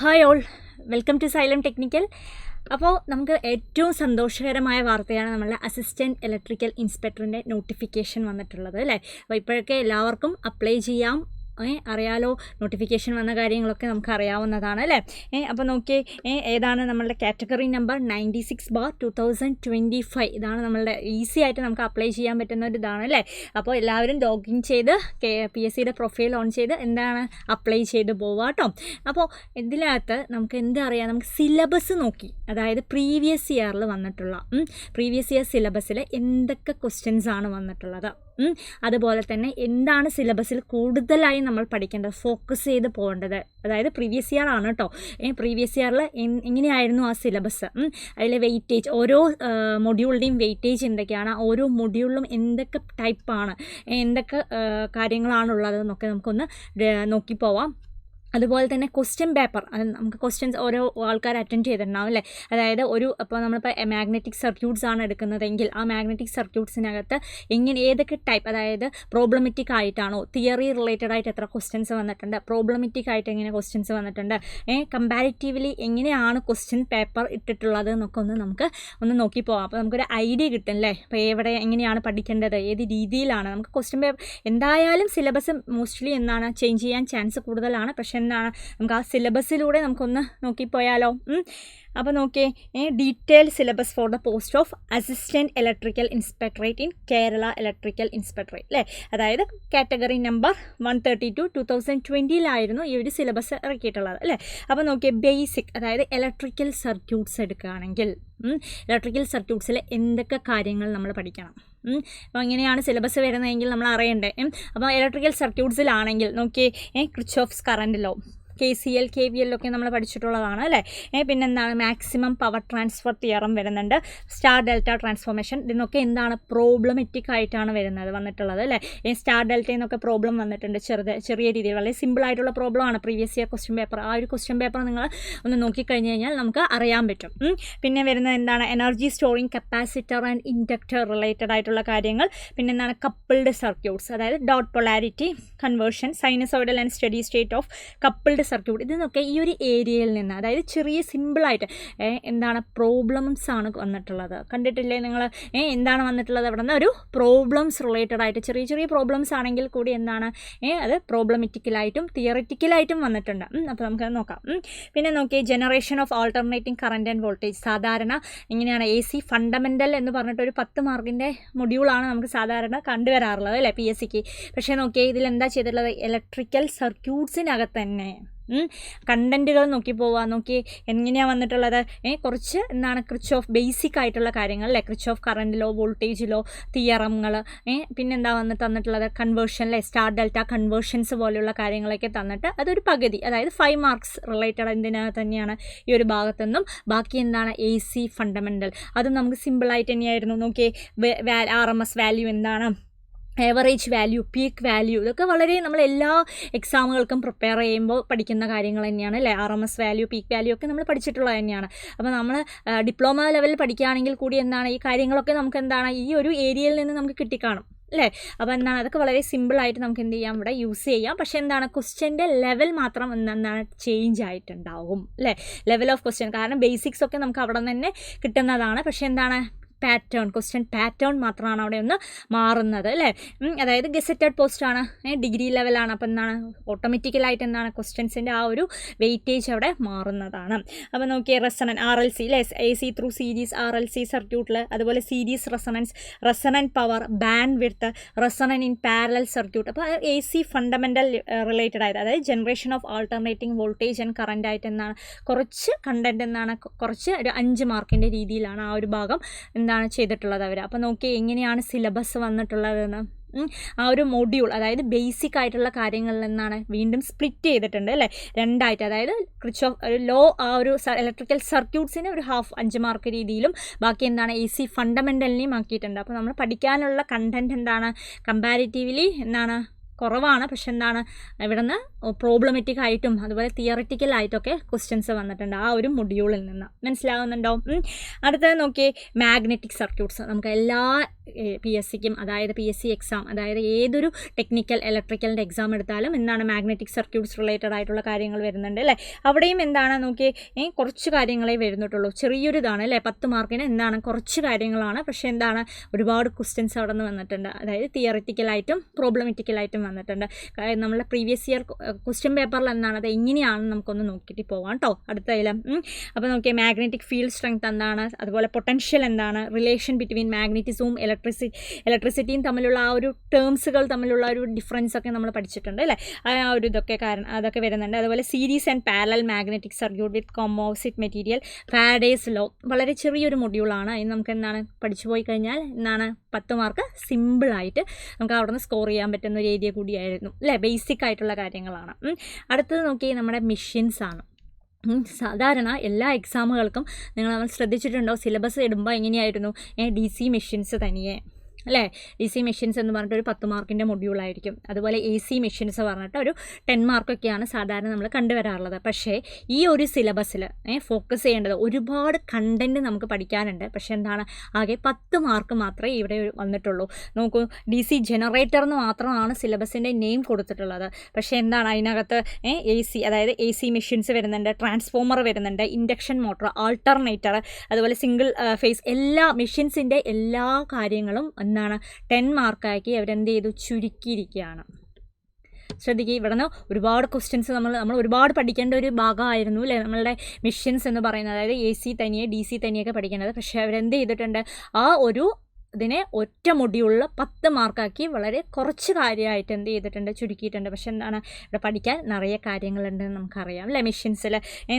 Hi all, welcome to Xylem technical. അപ്പോൾ നമുക്ക് ഏറ്റവും സന്തോഷകരമായ വാർത്തയാണ് നമ്മളുടെ അസിസ്റ്റൻറ്റ് ഇലക്ട്രിക്കൽ ഇൻസ്പെക്ടറിൻ്റെ നോട്ടിഫിക്കേഷൻ വന്നിട്ടുള്ളത് അല്ലേ. അപ്പോൾ ഇപ്പോഴൊക്കെ എല്ലാവർക്കും അപ്ലൈ ചെയ്യാം, അറിയാലോ, നോട്ടിഫിക്കേഷൻ വന്ന കാര്യങ്ങളൊക്കെ നമുക്ക് അറിയാവുന്നതാണ് അല്ലേ. അപ്പോൾ നോക്കിയേ, ഏതാണ് നമ്മളുടെ കാറ്റഗറി നമ്പർ 96/2025. ഇതാണ് നമ്മളുടെ ഈസി ആയിട്ട് നമുക്ക് അപ്ലൈ ചെയ്യാൻ പറ്റുന്ന ഒരു ഇതാണ് അല്ലേ. അപ്പോൾ എല്ലാവരും ലോഗിൻ ചെയ്ത് PSCയുടെ പ്രൊഫൈൽ ഓൺ ചെയ്ത് എന്താണ് അപ്ലൈ ചെയ്ത് പോവുക കേട്ടോ. അപ്പോൾ ഇതിനകത്ത് നമുക്ക് എന്തറിയാം, നമുക്ക് സിലബസ് നോക്കി, അതായത് പ്രീവിയസ് ഇയറിൽ വന്നിട്ടുള്ള പ്രീവിയസ് ഇയർ സിലബസിൽ എന്തൊക്കെ ക്വസ്റ്റ്യൻസ് ആണ് വന്നിട്ടുള്ളത്, അതുപോലെ തന്നെ എന്താണ് സിലബസിൽ കൂടുതലായി നമ്മൾ പഠിക്കേണ്ടത്, ഫോക്കസ് ചെയ്ത് പോകേണ്ടത്, അതായത് പ്രീവിയസ് ഇയർ ആണ് കേട്ടോ. പ്രീവിയസ് ഇയറിൽ എങ്ങനെയായിരുന്നു ആ സിലബസ്, അതിലെ വെയിറ്റേജ്, ഓരോ മൊഡ്യൂളിൻ്റെയും വെയിറ്റേജ് എന്തൊക്കെയാണ്, ഓരോ മൊഡ്യൂളിലും എന്തൊക്കെ ടൈപ്പാണ്, എന്തൊക്കെ കാര്യങ്ങളാണുള്ളത് എന്നൊക്കെ നമുക്കൊന്ന് നോക്കി പോവാം. അതുപോലെ തന്നെ ക്വസ്റ്റ്യൻ പേപ്പർ, അത് നമുക്ക് ക്വസ്റ്റ്യൻസ് ഓരോ ആൾക്കാർ അറ്റൻഡ് ചെയ്തിട്ടുണ്ടാവും അല്ലേ. അതായത് ഇപ്പോൾ നമ്മളിപ്പോൾ മാഗ്നറ്റിക് സർക്യൂട്ട്സ് ആണ് എടുക്കുന്നതെങ്കിൽ ആ മാഗ്നറ്റിക് സർക്യൂട്ട്സിനകത്ത് ഏതൊക്കെ ടൈപ്പ്, അതായത് പ്രോബ്ലമാറ്റിക് ആയിട്ടാണോ, തിയറി റിലേറ്റഡ് ആയിട്ട് എത്ര ക്വസ്റ്റ്യൻസ് വന്നിട്ടുണ്ട്, പ്രോബ്ലമാറ്റിക് ആയിട്ട് എങ്ങനെ ക്വസ്റ്റ്യൻസ് വന്നിട്ടുണ്ട്, കമ്പാരിറ്റീവ്ലി എങ്ങനെയാണ് ക്വസ്റ്റ്യൻ പേപ്പർ ഇട്ടിട്ടുള്ളത് എന്നൊക്കെ നമുക്ക് നോക്കി പോകാം. അപ്പോൾ നമുക്കൊരു ഐഡിയ കിട്ടും അല്ലേ. അപ്പോൾ എങ്ങനെയാണ് പഠിക്കേണ്ടത്, ഏത് രീതിയിലാണ്. നമുക്ക് ക്വസ്റ്റ്യൻ പേപ്പർ എന്തായാലും സിലബസ് മോസ്റ്റ്ലി ചേഞ്ച് ചെയ്യാൻ ചാൻസ് കൂടുതലാണ്. പക്ഷേ നമുക്ക് ആ സിലബസിലൂടെ നമുക്കൊന്ന് നോക്കിപ്പോയാലോ. അപ്പോൾ നോക്കിയേ, detailed syllabus for the post of assistant electrical inspectorate in Kerala electrical inspectorate അല്ലേ. അതായത് കാറ്റഗറി നമ്പർ 132 2020 ഈ ഒരു സിലബസ് ഇറക്കിയിട്ടുള്ളത് അല്ലേ. അപ്പോൾ നോക്കിയേ, ബേസിക്, അതായത് ഇലക്ട്രിക്കൽ സർക്യൂട്ട്സ് എടുക്കുകയാണെങ്കിൽ ഇലക്ട്രിക്കൽ സർക്യൂട്ട്സിൽ എന്തൊക്കെ കാര്യങ്ങൾ നമ്മൾ പഠിക്കണം. അപ്പോൾ ഇങ്ങനെയാണ് സിലബസ് വരുന്നതെങ്കിൽ നമ്മൾ അറിയണ്ടേ. അപ്പോൾ ഇലക്ട്രിക്കൽ സർക്യൂട്ട്സിലാണെങ്കിൽ നോക്കിയേ, Kirchhoff's current law, KCL KVL ഒക്കെ നമ്മൾ പഠിച്ചിട്ടുള്ളതാണ് അല്ലേ. പിന്നെന്താണ്, മാക്സിമം പവർ ട്രാൻസ്ഫർ തിയറം വരുന്നുണ്ട്, സ്റ്റാർ ഡെൽറ്റ ട്രാൻസ്ഫോർമേഷൻ. ഇതിനൊക്കെ എന്താണ് പ്രോബ്ലമാറ്റിക് ആയിട്ടാണ് വന്നിട്ടുള്ളത് അല്ലേ. സ്റ്റാർ ഡെൽറ്റയിൽ നിന്നൊക്കെ പ്രോബ്ലം വന്നിട്ടുണ്ട്, ചെറിയ രീതിയിൽ, വളരെ സിമ്പിൾ ആയിട്ടുള്ള പ്രോബ്ലമാണ് പ്രീവിയസ് ഇയർ ക്വസ്റ്റ്യൻ പേപ്പർ. ആ ഒരു ക്വസ്റ്റ്യൻ പേപ്പർ നിങ്ങൾ ഒന്ന് നോക്കിക്കഴിഞ്ഞ് കഴിഞ്ഞാൽ നമുക്ക് അറിയാൻ പറ്റും. പിന്നെ വരുന്നത് എന്താണ്, energy storing capacitor and inductor related ആയിട്ടുള്ള കാര്യങ്ങൾ. പിന്നെ എന്താണ്, കപ്പിൾഡ് സർക്യൂട്ട്സ്, അതായത് dot polarity conversion, sinusoidal and steady state of coupled circuit. ഇതിനൊക്കെ ഈ ഒരു ഏരിയയിൽ നിന്ന്, അതായത് ചെറിയ സിമ്പിളായിട്ട് എന്താണ് പ്രോബ്ലംസ് ആണ് വന്നിട്ടുള്ളത്. കണ്ടിട്ടില്ലേ നിങ്ങൾ, എന്താണ് വന്നിട്ടുള്ളത് അവിടെ നിന്ന്, ഒരു പ്രോബ്ലംസ് റിലേറ്റഡ് ആയിട്ട് ചെറിയ പ്രോബ്ലംസ് ആണെങ്കിൽ കൂടി എന്താണ്, അത് പ്രോബ്ലമാറ്റിക്കലായിട്ടും തിയറിറ്റിക്കലായിട്ടും വന്നിട്ടുണ്ട്. അപ്പോൾ നമുക്കത് നോക്കാം. പിന്നെ നോക്കിയേ, generation of alternating current and voltage. സാധാരണ ഇങ്ങനെയാണ് AC ഫണ്ടമെൻ്റൽ എന്ന് പറഞ്ഞിട്ട് ഒരു 10 മാർക്കിൻ്റെ മൊഡ്യൂളാണ് നമുക്ക് സാധാരണ കണ്ടുവരാറുള്ളത് അല്ലേ PSCക്ക്. പക്ഷേ നോക്കിയേ, ഇതിലെന്താ ചെയ്തിട്ടുള്ളത്, ഇലക്ട്രിക്കൽ സർക്യൂട്ട്സിനകത്ത് തന്നെ കണ്ടൻറ്റുകൾ നോക്കി പോവുക. നോക്കി എങ്ങനെയാണ് വന്നിട്ടുള്ളത്, കുറച്ച് എന്താണ് കിർച്ചോഫ് ബേസിക് ആയിട്ടുള്ള കാര്യങ്ങൾ അല്ലേ, Kirchhoff current law, voltage law, തിയറങ്ങൾ, പിന്നെന്താ തന്നിട്ടുള്ളത്, കൺവേർഷൻ അല്ലേ, സ്റ്റാർ ഡെൽറ്റ കൺവേർഷൻസ് പോലെയുള്ള കാര്യങ്ങളൊക്കെ തന്നിട്ട് അതൊരു പകുതി, അതായത് 5 മാർക്സ് റിലേറ്റഡ് എന്തിനകത്ത് തന്നെയാണ് ഈ ഒരു ഭാഗത്തുനിന്നും. ബാക്കി എന്താണ്, AC ഫണ്ടമെൻ്റൽ, അതും നമുക്ക് സിമ്പിളായിട്ട് തന്നെയായിരുന്നു. നോക്കിയേ, RMS വാല്യൂ എന്താണ്, ആവറേജ് വാല്യൂ, പീക്ക് വാല്യൂ, ഇതൊക്കെ വളരെ നമ്മൾ എല്ലാ എക്സാമുകൾക്കും പ്രിപ്പയർ ചെയ്യുമ്പോൾ പഠിക്കുന്ന കാര്യങ്ങൾ തന്നെയാണ് അല്ലേ. RMS വാല്യൂ, പീക്ക് വാല്യൂ ഒക്കെ നമ്മൾ പഠിച്ചിട്ടുള്ളത് തന്നെയാണ്. അപ്പോൾ നമ്മൾ ഡിപ്ലോമ ലെവലിൽ പഠിക്കുകയാണെങ്കിൽ കൂടി എന്താണ്, ഈ കാര്യങ്ങളൊക്കെ നമുക്ക് എന്താണ് ഈ ഒരു ഏരിയയിൽ നിന്ന് നമുക്ക് കിട്ടിക്കാണും അല്ലേ. അപ്പോൾ എന്താണ്, അതൊക്കെ വളരെ സിമ്പിളായിട്ട് നമുക്ക് എന്ത് ചെയ്യാം, ഇവിടെ യൂസ് ചെയ്യാം. പക്ഷേ എന്താണ്, ക്വസ്റ്റ്യൻ്റെ ലെവൽ മാത്രം എന്താണ് ചേഞ്ച് ആയിട്ടുണ്ടാവും അല്ലേ, ലെവൽ ഓഫ് ക്വസ്റ്റ്യൻ. കാരണം ബേസിക്സ് ഒക്കെ നമുക്ക് അവിടെ നിന്ന് തന്നെ കിട്ടുന്നതാണ്. പക്ഷേ എന്താണ്, ക്വസ്റ്റ്യൻ പാറ്റേൺ മാത്രമാണ് അവിടെ ഒന്ന് മാറുന്നത് അല്ലേ. അതായത് ഗസറ്റഡ് പോസ്റ്റാണ്, ഡിഗ്രി ലെവലാണ്. അപ്പോൾ എന്താണ്, ഓട്ടോമാറ്റിക്കലായിട്ട് എന്താണ് ക്വസ്റ്റ്യൻസിൻ്റെ ആ ഒരു വെയിറ്റേജ് അവിടെ മാറുന്നതാണ്. അപ്പോൾ നോക്കിയേ, RLC അല്ലേ, AC ത്രൂ സീരീസ് RLC സർക്യൂട്ടിൽ, അതുപോലെ series resonant power, band width, resonant in parallel circuit. അപ്പോൾ AC ഫണ്ടമെൻ്റൽ റിലേറ്റഡ് ആയിട്ട്, അതായത് generation of alternating voltage and current ആയിട്ട് എന്താണ് കുറച്ച് കണ്ടൻറ്റ് എന്താണ്, കുറച്ച് ഒരു 5 മാർക്കിൻ്റെ രീതിയിലാണ് ആ ഒരു ഭാഗം ചെയ്തിട്ടുള്ളത് അവർ. അപ്പോൾ നോക്കി എങ്ങനെയാണ് സിലബസ് വന്നിട്ടുള്ളതെന്ന്. ആ ഒരു മൊഡ്യൂൾ, അതായത് ബേസിക് ആയിട്ടുള്ള കാര്യങ്ങളിൽ നിന്നാണ് വീണ്ടും സ്പ്ലിറ്റ് ചെയ്തിട്ടുണ്ട് അല്ലേ, രണ്ടായിട്ട്. അതായത് കിർച്ചോഫ് ലോ, ആ ഒരു ഇലക്ട്രിക്കൽ സർക്യൂട്ട്സിന് ഒരു 5 മാർക്ക് രീതിയിലും, ബാക്കി എന്താണ് AC ഫണ്ടമെൻ്റലിനെയും ആക്കിയിട്ടുണ്ട്. അപ്പോൾ നമ്മൾ പഠിക്കാനുള്ള കണ്ടൻറ്റ് എന്താണ്, കമ്പാരിറ്റീവ്ലി എന്താണ് കുറവാണ്. പക്ഷെ എന്താണ്, ഇവിടെ നിന്ന് പ്രോബ്ലമാറ്റിക് ആയിട്ടും അതുപോലെ തിയറിറ്റിക്കലായിട്ടൊക്കെ ക്വസ്റ്റ്യൻസ് വന്നിട്ടുണ്ട് ആ ഒരു മൊഡ്യൂളിൽ നിന്ന്. മനസ്സിലാകുന്നുണ്ടോ? അടുത്തത് നോക്കിയേ, മാഗ്നറ്റിക് സർക്യൂട്ട്സ്. നമുക്ക് എല്ലാ PSCക്കും, അതായത് PSC എക്സാം, അതായത് ഏതൊരു ടെക്നിക്കൽ ഇലക്ട്രിക്കലിൻ്റെ എക്സാം എടുത്താലും എന്താണ് മാഗ്നറ്റിക് സർക്യൂട്ട്സ് റിലേറ്റഡ് ആയിട്ടുള്ള കാര്യങ്ങൾ വരുന്നുണ്ട് അല്ലേ. അവിടെയും എന്താണ് നോക്കിയേ കുറച്ച് കാര്യങ്ങളെ വരുന്നിട്ടുള്ളൂ, ചെറിയൊരു ഇതാണ് അല്ലേ. 10 മാർക്കിന് എന്താണ് കുറച്ച് കാര്യങ്ങളാണ്, പക്ഷേ എന്താണ് ഒരുപാട് ക്വസ്റ്റ്യൻസ് അവിടെ നിന്ന് വന്നിട്ടുണ്ട്. അതായത് തിയറിറ്റിക്കലായിട്ടും പ്രോബ്ലമാറ്റിക്കലായിട്ടും വന്നിട്ടുണ്ട്. നമ്മളെ പ്രീവിയസ് ഇയർ ക്വസ്റ്റ്യൻ പേപ്പറിൽ എന്താണ് അത് എങ്ങനെയാണെന്ന് നമുക്കൊന്ന് നോക്കിയിട്ട് പോകാം കേട്ടോ അടുത്തതിലും. അപ്പോൾ നോക്കിയാൽ മാഗ്നറ്റിക് ഫീൽഡ് സ്ട്രെങ്ത് എന്താണ്, അതുപോലെ പൊട്ടൻഷ്യൽ എന്താണ്, റിലേഷൻ ബിറ്റ്വീൻ മാഗ്നറ്റിസവും ഇലക്ട്രിസിറ്റിയും തമ്മിലുള്ള ആ ഒരു ടേംസുകൾ തമ്മിലുള്ള ഒരു ഡിഫറൻസ് ഒക്കെ നമ്മൾ പഠിച്ചിട്ടുണ്ട് അല്ലേ. ആ ഒരു ഇതൊക്കെ അതൊക്കെ വരുന്നുണ്ട്. അതുപോലെ series and parallel magnetic circuit with composite material, Faraday's law, വളരെ ചെറിയൊരു മൊഡ്യൂളാണ്. അതിന് നമുക്ക് എന്താണ് പഠിച്ചു പോയി കഴിഞ്ഞാൽ എന്താണ് 10 മാർക്ക് സിമ്പിളായിട്ട് നമുക്ക് അവിടെ നിന്ന് സ്കോർ ചെയ്യാൻ പറ്റുന്ന ഒരു ഏരിയ കൂടിയായിരുന്നു അല്ലേ. ബേസിക് ആയിട്ടുള്ള കാര്യങ്ങളാണ്. അടുത്തത് നോക്കി നമ്മുടെ മെഷീൻസ് ആണ്. സാധാരണ എല്ലാ എക്സാമുകൾക്കും നമ്മൾ ശ്രദ്ധിച്ചിട്ടുണ്ടോ, സിലബസ് ഇടുമ്പോൾ എങ്ങനെയായിരുന്നു DC മെഷീൻസ് തനിയെ അല്ലേ. DC മെഷീൻസ് എന്ന് പറഞ്ഞിട്ട് ഒരു 10 മാർക്കിൻ്റെ മൊഡ്യൂളായിരിക്കും. അതുപോലെ AC മെഷീൻസ് പറഞ്ഞിട്ട് ഒരു 10 മാർക്കൊക്കെയാണ് സാധാരണ നമ്മൾ കണ്ടുവരാറുള്ളത്. പക്ഷേ ഈ ഒരു സിലബസിൽ ഫോക്കസ് ചെയ്യേണ്ടത് ഒരുപാട് കണ്ടൻറ്റ് നമുക്ക് പഠിക്കാനുണ്ട്. പക്ഷേ എന്താണ് ആകെ 10 മാർക്ക് മാത്രമേ ഇവിടെ വന്നിട്ടുള്ളൂ. നോക്കൂ, DC ജനറേറ്റർ എന്ന് മാത്രമാണ് സിലബസിൻ്റെ നെയിം കൊടുത്തിട്ടുള്ളത്. പക്ഷേ എന്താണ് അതിനകത്ത് AC, അതായത് AC മെഷീൻസ് വരുന്നുണ്ട്, ട്രാൻസ്ഫോമർ വരുന്നുണ്ട്, ഇൻഡക്ഷൻ മോട്ടർ, ആൾട്ടർനേറ്റർ, അതുപോലെ സിംഗിൾ ഫേസ്, എല്ലാ മെഷീൻസിൻ്റെ എല്ലാ കാര്യങ്ങളും എന്താണ് 10 മാർക്കാക്കി അവരെന്ത് ചെയ്തു, ചുരുക്കിയിരിക്കുകയാണ്. ശ്രദ്ധിക്കുക, ഇവിടെ നിന്ന് ഒരുപാട് ക്വസ്റ്റ്യൻസ് നമ്മൾ ഒരുപാട് പഠിക്കേണ്ട ഒരു ഭാഗമായിരുന്നു അല്ലേ നമ്മളുടെ മെഷീൻസ് എന്ന് പറയുന്നത്. അതായത് AC തനിയെ DC തനിയൊക്കെ പഠിക്കേണ്ടത്. പക്ഷേ അവരെന്ത് ചെയ്തിട്ടുണ്ട്, ആ ഒരു ഇതിനെ ഒറ്റ മൊഡ്യൂളിൽ 10 മാർക്കാക്കി വളരെ കുറച്ച് കാര്യമായിട്ട് എന്ത് ചെയ്തിട്ടുണ്ട്, ചുരുക്കിയിട്ടുണ്ട്. പക്ഷെ എന്താണ് ഇവിടെ പഠിക്കാൻ നിറയെ കാര്യങ്ങളുണ്ടെന്ന് നമുക്കറിയാം അല്ലേ. മെഷീൻസിൽ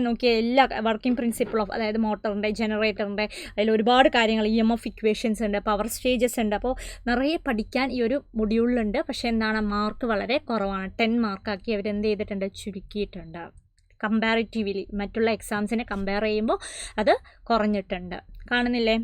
നോക്കിയാൽ എല്ലാ വർക്കിംഗ് പ്രിൻസിപ്പിൾ ഓഫ്, അതായത് മോട്ടറിൻ്റെ, ജനറേറ്ററിൻ്റെ, അതിൽ ഒരുപാട് കാര്യങ്ങൾ, EMF ഇക്വേഷൻസ് ഉണ്ട്, പവർ സ്റ്റേജസ് ഉണ്ട്. അപ്പോൾ നിറയെ പഠിക്കാൻ ഈ ഒരു മൊഡ്യൂളിലുണ്ട്. പക്ഷേ എന്താണ് മാർക്ക് വളരെ കുറവാണ്. 10 മാർക്കാക്കി അവരെന്ത് ചെയ്തിട്ടുണ്ട്, ചുരുക്കിയിട്ടുണ്ട്. കമ്പാരിറ്റീവ്ലി മറ്റുള്ള എക്സാംസിനെ കമ്പയർ ചെയ്യുമ്പോൾ അത് കുറഞ്ഞിട്ടുണ്ട്. കാണുന്നില്ലേ.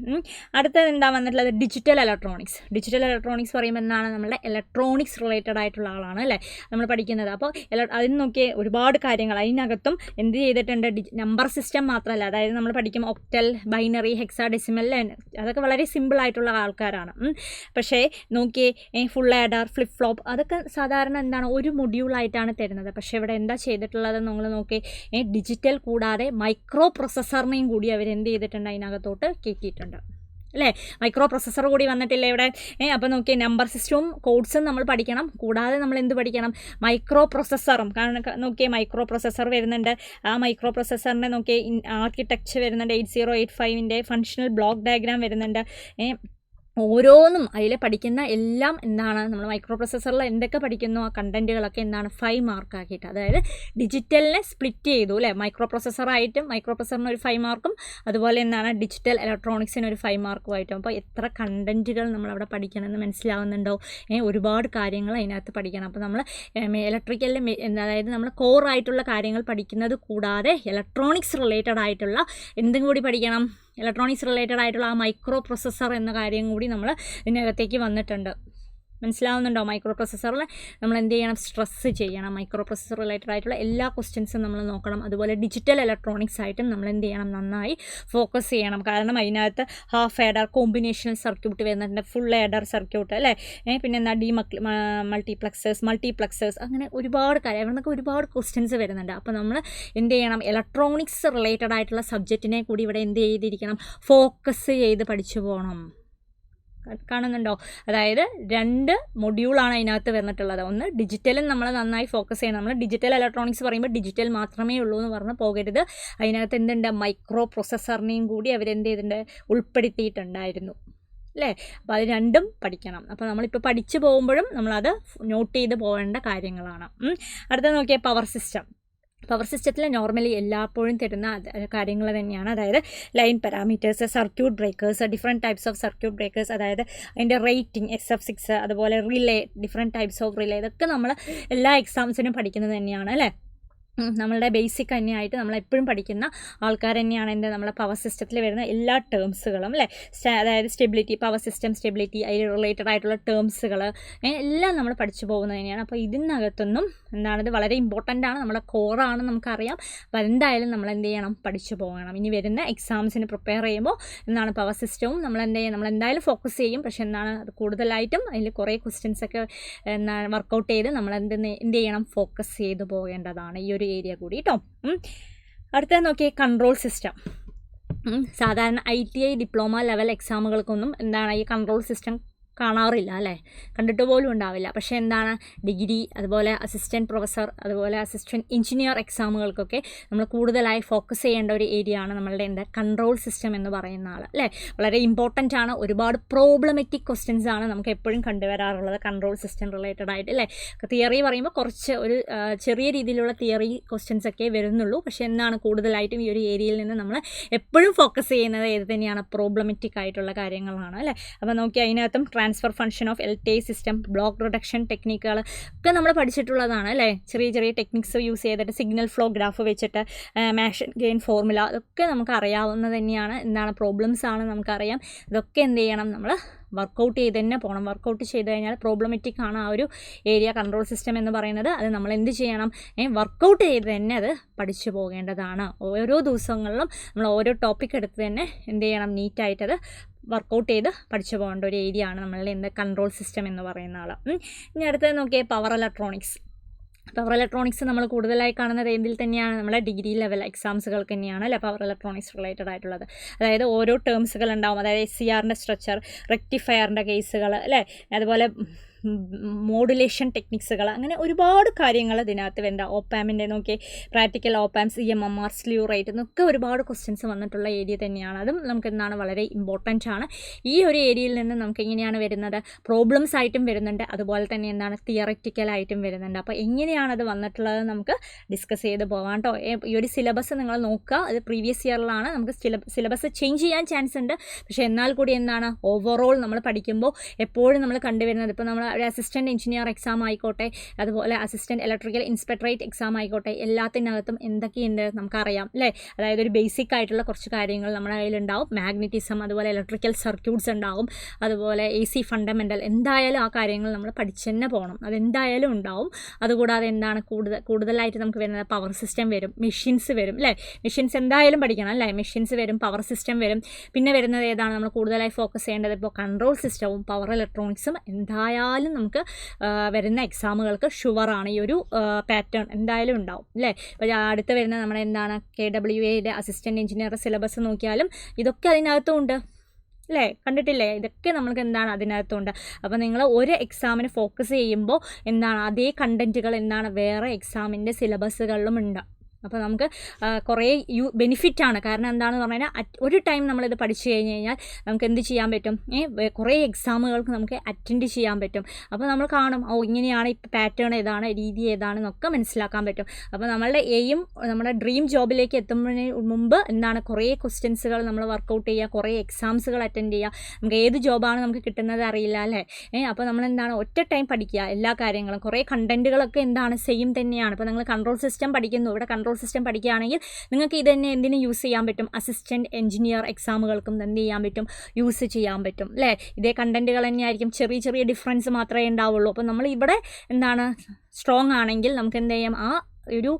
അടുത്തത് എന്താ വന്നിട്ടുള്ളത്, ഡിജിറ്റൽ ഇലക്ട്രോണിക്സ് പറയുമ്പോൾ എന്താണ് നമ്മളുടെ ഇലക്ട്രോണിക്സ് റിലേറ്റഡ് ആയിട്ടുള്ള ആളാണ് അല്ലേ നമ്മൾ പഠിക്കുന്നത്. അപ്പോൾ അതിന് നോക്കിയ ഒരുപാട് കാര്യങ്ങൾ അതിനകത്തും എന്ത് ചെയ്തിട്ടുണ്ട്, നമ്പർ സിസ്റ്റം മാത്രമല്ല, അതായത് നമ്മൾ പഠിക്കും ഒക്ടൽ, ബൈനറി, ഹെക്സാഡെസിമൽ, അതൊക്കെ വളരെ സിമ്പിൾ ആയിട്ടുള്ള ആൾക്കാരാണ്. പക്ഷേ നോക്കിയേ ഫുൾ ആഡർ, ഫ്ലിപ്പ് ഫ്ലോപ്പ്, അതൊക്കെ സാധാരണ എന്താണ് ഒരു മൊഡ്യൂളായിട്ടാണ് തരുന്നത്. പക്ഷേ ഇവിടെ എന്താ ചെയ്തിട്ടുള്ളത് നമ്മൾ നോക്കി, ഡിജിറ്റൽ കൂടാതെ മൈക്രോ പ്രൊസസ്സറിനെയും കൂടി അവരെന്ത് ചെയ്തിട്ടുണ്ട്, അതിനകത്തോട്ട് കയറ്റിയിട്ടുണ്ട് അല്ലേ. മൈക്രോ പ്രൊസസ്സർ കൂടി വന്നിട്ടില്ലേ ഇവിടെ. അപ്പോൾ നോക്കിയേ നമ്പർ സിസ്റ്റവും കോഡ്സും നമ്മൾ പഠിക്കണം. കൂടാതെ നമ്മൾ എന്ത് പഠിക്കണം, മൈക്രോ പ്രൊസസ്സറും. കാരണം നോക്കിയേ മൈക്രോ പ്രൊസസ്സർ വരുന്നുണ്ട്. ആ മൈക്രോ പ്രൊസസ്സറിൻ്റെ നോക്കിയേ ആർക്കിടെക്ചർ വരുന്നുണ്ട്. 8085ൻ്റെ ഫങ്ഷണൽ ബ്ലോക്ക് ഡയഗ്രാം വരുന്നുണ്ട്. ഓരോന്നും അതിൽ പഠിക്കുന്ന എല്ലാം എന്താണ് നമ്മൾ മൈക്രോ പ്രൊസസ്സറിൽ എന്തൊക്കെ പഠിക്കുന്നു ആ കണ്ടൻറ്റുകളൊക്കെ എന്താണ് 5 മാർക്കാക്കിയിട്ട്, അതായത് ഡിജിറ്റലിനെ സ്പ്ലിറ്റ് ചെയ്തു അല്ലേ. മൈക്രോ പ്രൊസസ്സറായിട്ടും മൈക്രോ പ്രൊസസ്സറിന് ഒരു 5 മാർക്കും, അതുപോലെ എന്താണ് ഡിജിറ്റൽ ഇലക്ട്രോണിക്സിന് ഒരു 5 മാർക്കുമായിട്ടും. അപ്പോൾ എത്ര കണ്ടൻറ്റുകൾ നമ്മളവിടെ പഠിക്കണമെന്ന് മനസ്സിലാവുന്നുണ്ടോ. ഒരുപാട് കാര്യങ്ങൾ അതിനകത്ത് പഠിക്കണം. അപ്പോൾ നമ്മൾ ഇലക്ട്രിക്കലിൽ അതായത് നമ്മൾ കോറായിട്ടുള്ള കാര്യങ്ങൾ പഠിക്കുന്നത് കൂടാതെ ഇലക്ട്രോണിക്സ് റിലേറ്റഡ് ആയിട്ടുള്ള എന്തും കൂടി പഠിക്കണം. ഇലക്ട്രോണിക്സ് റിലേറ്റഡ് ആയിട്ടുള്ള ആ മൈക്രോ പ്രൊസസ്സർ എന്ന കാര്യം കൂടി നമ്മൾ ഇതിനകത്തേക്ക് വന്നിട്ടുണ്ട്. മനസ്സിലാവുന്നുണ്ടോ. മൈക്രോ പ്രൊസസ്സറിൽ നമ്മൾ എന്ത് ചെയ്യണം, സ്ട്രെസ്സ് ചെയ്യണം. മൈക്രോ പ്രൊസസ്സർ റിലേറ്റഡ് ആയിട്ടുള്ള എല്ലാ ക്വസ്റ്റ്യൻസും നമ്മൾ നോക്കണം. അതുപോലെ ഡിജിറ്റൽ ഇലക്ട്രോണിക്സ് ആയിട്ടും നമ്മൾ എന്ത് ചെയ്യണം, നന്നായി ഫോക്കസ് ചെയ്യണം. കാരണം അതിനകത്ത് ഹാഫ് ആഡർ, കോമ്പിനേഷണൽ സർക്യൂട്ട് വരുന്നുണ്ട്, ഫുൾ ആഡർ സർക്യൂട്ട് അല്ലേ. പിന്നെ എന്താ മൾട്ടിപ്ലക്സേഴ്സ് അങ്ങനെ ഒരുപാട് കാര്യം, അവിടെ നിന്നൊക്കെ ഒരുപാട് ക്വസ്റ്റ്യൻസ് വരുന്നുണ്ട്. അപ്പോൾ നമ്മൾ എന്ത് ചെയ്യണം, ഇലക്ട്രോണിക്സ് റിലേറ്റഡ് ആയിട്ടുള്ള സബ്ജക്റ്റിനെ കൂടി ഇവിടെ എന്ത് ചെയ്തിരിക്കണം, ഫോക്കസ് ചെയ്ത് പഠിച്ചു പോകണം. കാണുന്നുണ്ടോ. അതായത് 2 മൊഡ്യൂളാണ് അതിനകത്ത് വന്നിട്ടുള്ളത്. ഒന്ന് ഡിജിറ്റലും നമ്മൾ നന്നായി ഫോക്കസ് ചെയ്യണം. നമ്മൾ ഡിജിറ്റൽ ഇലക്ട്രോണിക്സ് പറയുമ്പോൾ ഡിജിറ്റൽ മാത്രമേ ഉള്ളൂ എന്ന് പറഞ്ഞ് പോകരുത്. അതിനകത്ത് എന്തുണ്ട്, മൈക്രോ പ്രൊസസ്സറിനെയും കൂടി അവരെന്ത് ചെയ്തിട്ടുണ്ട്, ഉൾപ്പെടുത്തിയിട്ടുണ്ടായിരുന്നു അല്ലേ. അപ്പോൾ അത് രണ്ടും പഠിക്കണം. അപ്പോൾ നമ്മളിപ്പോൾ പഠിച്ചു പോകുമ്പോഴും നമ്മളത് നോട്ട് ചെയ്ത് പോകേണ്ട കാര്യങ്ങളാണ്. അടുത്ത നോക്കിയാൽ പവർ സിസ്റ്റത്തിൽ നോർമലി എല്ലായ്പ്പോഴും തരുന്ന കാര്യങ്ങൾ തന്നെയാണ്. അതായത് line parameters, circuit breakers, different types of circuit breakers, അതായത് അതിൻ്റെ റേറ്റിംഗ്, SF6, അതുപോലെ relay, different types of relay, ഇതൊക്കെ നമ്മൾ എല്ലാ എക്സാംസിനും പഠിക്കുന്നത് തന്നെയാണ് അല്ലേ. നമ്മളുടെ ബേസിക് തന്നെയായിട്ട് നമ്മളെപ്പോഴും പഠിക്കുന്ന ആൾക്കാർ തന്നെയാണ് നമ്മളെ പവർ സിസ്റ്റത്തിൽ വരുന്ന എല്ലാ ടേംസുകളും അല്ലേ. അതായത് സ്റ്റെബിലിറ്റി, പവർ സിസ്റ്റം സ്റ്റെബിലിറ്റി, അതിൽ റിലേറ്റഡ് ആയിട്ടുള്ള ടേംസുകൾ എല്ലാം നമ്മൾ പഠിച്ചു പോകുന്നത് തന്നെയാണ്. അപ്പോൾ ഇതിനകത്തൊന്നും ഇത് വളരെ ഇമ്പോർട്ടൻ്റ് ആണ്, നമ്മുടെ കോറാണ് നമുക്കറിയാം. അപ്പോൾ എന്തായാലും നമ്മൾ എന്ത് ചെയ്യണം, പഠിച്ചു പോകണം. ഇനി വരുന്ന എക്സാംസിന് പ്രിപ്പയർ ചെയ്യുമ്പോൾ പവർ സിസ്റ്റവും നമ്മൾ എന്തായാലും ഫോക്കസ് ചെയ്യും. പക്ഷെ അത് കൂടുതലായിട്ടും അതിൽ കുറേ ക്വസ്റ്റ്യൻസൊക്കെ വർക്കൗട്ട് ചെയ്ത് നമ്മൾ എന്ത് ചെയ്യണം, ഫോക്കസ് ചെയ്ത് പോകേണ്ടതാണ് ഈ ഒരു ഏരിയ കൂടി കേട്ടോ. അടുത്തത് നോക്കിയേ, കൺട്രോൾ സിസ്റ്റം. സാധാരണ ITI ഡിപ്ലോമ ലെവൽ എക്സാമുകൾക്കൊന്നും ഈ കൺട്രോൾ സിസ്റ്റം കാണാറില്ല അല്ലേ, കണ്ടിട്ട് പോലും ഉണ്ടാവില്ല. പക്ഷേ ഡിഗ്രി, അതുപോലെ അസിസ്റ്റൻറ്റ് പ്രൊഫസർ, അതുപോലെ അസിസ്റ്റൻറ്റ് എഞ്ചിനീയർ എക്സാമുകൾക്കൊക്കെ നമ്മൾ കൂടുതലായി ഫോക്കസ് ചെയ്യേണ്ട ഒരു ഏരിയ ആണ് നമ്മളുടെ കൺട്രോൾ സിസ്റ്റം എന്ന് പറയുന്ന അല്ലേ. വളരെ ഇമ്പോർട്ടൻ്റ് ആണ്. ഒരുപാട് പ്രോബ്ലമാറ്റിക് ക്വസ്റ്റ്യൻസ് ആണ് നമുക്ക് എപ്പോഴും കണ്ടുവരാറുള്ളത് കൺട്രോൾ സിസ്റ്റം റിലേറ്റഡ് ആയിട്ട് അല്ലേ. തിയറി പറയുമ്പോൾ കുറച്ച് ഒരു ചെറിയ രീതിയിലുള്ള തിയറി ക്വസ്റ്റ്യൻസ് ഒക്കെ വരുന്നുള്ളൂ. പക്ഷേ കൂടുതലായിട്ടും ഈ ഒരു ഏരിയയിൽ നിന്ന് നമ്മൾ എപ്പോഴും ഫോക്കസ് ചെയ്യുന്നത് ഏത് തന്നെയാണ്, പ്രോബ്ലമാറ്റിക് ആയിട്ടുള്ള കാര്യങ്ങളാണ് അല്ലേ. അപ്പോൾ നോക്കി അതിനകത്തും transfer function of LTI system, block reduction ടെക്നിക്കുകൾ ഒക്കെ നമ്മൾ പഠിച്ചിട്ടുള്ളതാണ് അല്ലേ. ചെറിയ ചെറിയ ടെക്നിക്സ് യൂസ് ചെയ്തിട്ട് സിഗ്നൽ ഫ്ലോ ഗ്രാഫ് വെച്ചിട്ട് മാഷൻ ഗെയിൻ ഫോർമുല, അതൊക്കെ നമുക്ക് അറിയാവുന്നത് തന്നെയാണ്. പ്രോബ്ലംസ് ആണ് നമുക്കറിയാം. ഇതൊക്കെ എന്ത് ചെയ്യണം, നമ്മൾ വർക്കൗട്ട് ചെയ്ത് തന്നെ പോകണം. വർക്കൗട്ട് ചെയ്ത് കഴിഞ്ഞാൽ പ്രോബ്ലമാറ്റിക് ആണ് ആ ഒരു ഏരിയ കൺട്രോൾ സിസ്റ്റം എന്ന് പറയുന്നത്. അത് നമ്മൾ എന്ത് ചെയ്യണം, വർക്കൗട്ട് ചെയ്ത് തന്നെ അത് പഠിച്ചു പോകേണ്ടതാണ്. ഓരോ ദിവസങ്ങളിലും നമ്മൾ ഓരോ ടോപ്പിക് എടുത്ത് തന്നെ എന്ത് ചെയ്യണം, നീറ്റായിട്ടത് വർക്കൗട്ട് ചെയ്ത് പഠിച്ചു പോകേണ്ട ഒരു ഏരിയ ആണ് നമ്മളുടെ കൺട്രോൾ സിസ്റ്റം എന്ന് പറയുന്ന ഇനി അടുത്തത് നോക്കിയേ, പവർ ഇലക്ട്രോണിക്സ്. പവർ ഇലക്ട്രോണിക്സ് നമ്മൾ കൂടുതലായി കാണുന്ന റേഞ്ചിൽ തന്നെയാണ് നമ്മളെ ഡിഗ്രി ലെവൽ എക്സാംസുകൾക്ക് തന്നെയാണ് അല്ലേ പവർ ഇലക്ട്രോണിക്സ് റിലേറ്റഡ് ആയിട്ടുള്ളത്. അതായത് ഓരോ ടേംസുകൾ ഉണ്ടാവും. അതായത് SCRൻ്റെ സ്ട്രക്ചർ, റെക്ടിഫയറിൻ്റെ കേസുകൾ അല്ലേ, അതുപോലെ മോഡുലേഷൻ ടെക്നിക്സുകൾ, അങ്ങനെ ഒരുപാട് കാര്യങ്ങൾ ഇതിനകത്ത് വേണ്ട. ഓപ്പാമിൻ്റെ നോക്കി practical op-amp, CMMR, slew rate എന്നൊക്കെ ഒരുപാട് ക്വസ്റ്റ്യൻസ് വന്നിട്ടുള്ള ഏരിയ തന്നെയാണ്. അതും നമുക്ക് വളരെ ഇമ്പോർട്ടൻ്റ് ആണ്. ഈ ഒരു ഏരിയയിൽ നിന്ന് നമുക്ക് എങ്ങനെയാണ് വരുന്നത്, പ്രോബ്ലംസ് ആയിട്ടും വരുന്നുണ്ട്, അതുപോലെ തന്നെ തിയററ്റിക്കലായിട്ടും വരുന്നുണ്ട്. അപ്പോൾ എങ്ങനെയാണത് വന്നിട്ടുള്ളത് നമുക്ക് ഡിസ്കസ് ചെയ്ത് പോകാം കേട്ടോ. ഈ ഒരു സിലബസ് നിങ്ങൾ നോക്കുക, അത് പ്രീവിയസ് ഇയറിലാണ്. നമുക്ക് സിലബസ് ചേഞ്ച് ചെയ്യാൻ ചാൻസ് ഉണ്ട്. പക്ഷേ എന്നാൽ കൂടി ഓവറോൾ നമ്മൾ പഠിക്കുമ്പോൾ എപ്പോഴും നമ്മൾ കണ്ടുവരുന്നത്, ഇപ്പോൾ നമ്മൾ ഒരു അസിസ്റ്റൻറ്റ് എഞ്ചിനീയർ എക്സാം ആയിക്കോട്ടെ, അതുപോലെ അസിസ്റ്റൻറ്റ് ഇലക്ട്രിക്കൽ ഇൻസ്പെക്ടറേറ്റ് എക്സാം ആയിക്കോട്ടെ, എല്ലാത്തിനകത്തും എന്തൊക്കെയുണ്ട് നമുക്കറിയാം അല്ലേ. അതായത് ഒരു ബേസിക് ആയിട്ടുള്ള കുറച്ച് കാര്യങ്ങൾ നമ്മുടെ കയ്യിലുണ്ടാവും. മാഗ്നറ്റിസം, അതുപോലെ ഇലക്ട്രിക്കൽ സർക്യൂട്ട്സ് ഉണ്ടാവും, അതുപോലെ AC ഫണ്ടമെൻ്റൽ, എന്തായാലും ആ കാര്യങ്ങൾ നമ്മൾ പഠിച്ച് തന്നെ പോകണം. അതെന്തായാലും ഉണ്ടാവും. അതുകൂടാതെ കൂടുതലായിട്ട് നമുക്ക് വരുന്നത് പവർ സിസ്റ്റം വരും, മെഷീൻസ് വരും അല്ലേ. മെഷീൻസ് എന്തായാലും പഠിക്കണം അല്ലേ. മെഷീൻസ് വരും, പവർ സിസ്റ്റം വരും. പിന്നെ വരുന്നത് ഏതാണ് നമ്മൾ കൂടുതലായി ഫോക്കസ് ചെയ്യേണ്ടത്, ഇപ്പോൾ കൺട്രോൾ സിസ്റ്റവും പവർ ഇലക്ട്രോണിക്സും എന്തായാലും നമുക്ക് വരുന്ന എക്സാമുകൾക്ക് ഷുവറാണ്. ഈ ഒരു പാറ്റേൺ എന്തായാലും ഉണ്ടാവും അല്ലേ. അപ്പോൾ അടുത്ത് വരുന്ന നമ്മുടെ KWAയുടെ അസിസ്റ്റൻറ്റ് എഞ്ചിനീയർ സിലബസ് നോക്കിയാലും ഇതൊക്കെ അതിനകത്തും ഉണ്ട് അല്ലേ, കണ്ടിട്ടില്ലേ. ഇതൊക്കെ നമുക്ക് അതിനകത്തുണ്ട്. അപ്പോൾ നിങ്ങൾ ഒരു എക്സാമിന് ഫോക്കസ് ചെയ്യുമ്പോൾ അതേ കണ്ടൻറ്റുകൾ വേറെ എക്സാമിൻ്റെ സിലബസുകളിലും ഉണ്ട്. അപ്പോൾ നമുക്ക് കുറേ ബെനിഫിറ്റാണ്. കാരണം എന്താണെന്ന് പറഞ്ഞു കഴിഞ്ഞാൽ ഒരു ടൈം നമ്മളിത് പഠിച്ചു കഴിഞ്ഞ് കഴിഞ്ഞാൽ നമുക്ക് എന്ത് ചെയ്യാൻ പറ്റും, കുറേ എക്സാമുകൾക്ക് നമുക്ക് അറ്റൻഡ് ചെയ്യാൻ പറ്റും. അപ്പോൾ നമ്മൾ കാണും, ഇങ്ങനെയാണ് ഇപ്പോൾ പാറ്റേൺ ഏതാണ്, രീതി ഏതാണെന്നൊക്കെ മനസ്സിലാക്കാൻ പറ്റും. അപ്പോൾ നമ്മളുടെ എയിം നമ്മുടെ ഡ്രീം ജോബിലേക്ക് എത്തുന്നതിന് മുമ്പ് കുറേ ക്വസ്റ്റ്യൻസുകൾ നമ്മൾ വർക്കൗട്ട് ചെയ്യുക, കുറേ എക്സാംസുകൾ അറ്റൻഡ് ചെയ്യുക. നമുക്ക് ഏത് ജോബാണ് നമുക്ക് കിട്ടുന്നത് അറിയില്ല അല്ലേ. അപ്പോൾ നമ്മൾ ഒറ്റ ടൈം പഠിക്കുക എല്ലാ കാര്യങ്ങളും. കുറേ കണ്ടൻറ്റുകളൊക്കെ സെയിം തന്നെയാണ്. ഇപ്പോൾ നിങ്ങൾ കൺട്രോൾ സിസ്റ്റം പഠിക്കുന്നു, ഇവിടെ കൺട്രോൾ സിസ്റ്റം പഠിക്കുകയാണെങ്കിൽ നിങ്ങൾക്ക് ഇത് തന്നെ എന്തിനും യൂസ് ചെയ്യാൻ പറ്റും, അസിസ്റ്റൻറ്റ് എഞ്ചിനീയർ എക്സാമുകൾക്കും എന്ത് ചെയ്യാൻ പറ്റും, യൂസ് ചെയ്യാൻ പറ്റും അല്ലേ. ഇതേ കണ്ടൻറ്റുകൾ തന്നെയായിരിക്കും, ചെറിയ ചെറിയ ഡിഫറൻസ് മാത്രമേ ഉണ്ടാവുള്ളൂ. അപ്പോൾ നമ്മൾ ഇവിടെ സ്ട്രോങ് ആണെങ്കിൽ നമുക്ക് എന്ത് ചെയ്യാം, ആ ഒരു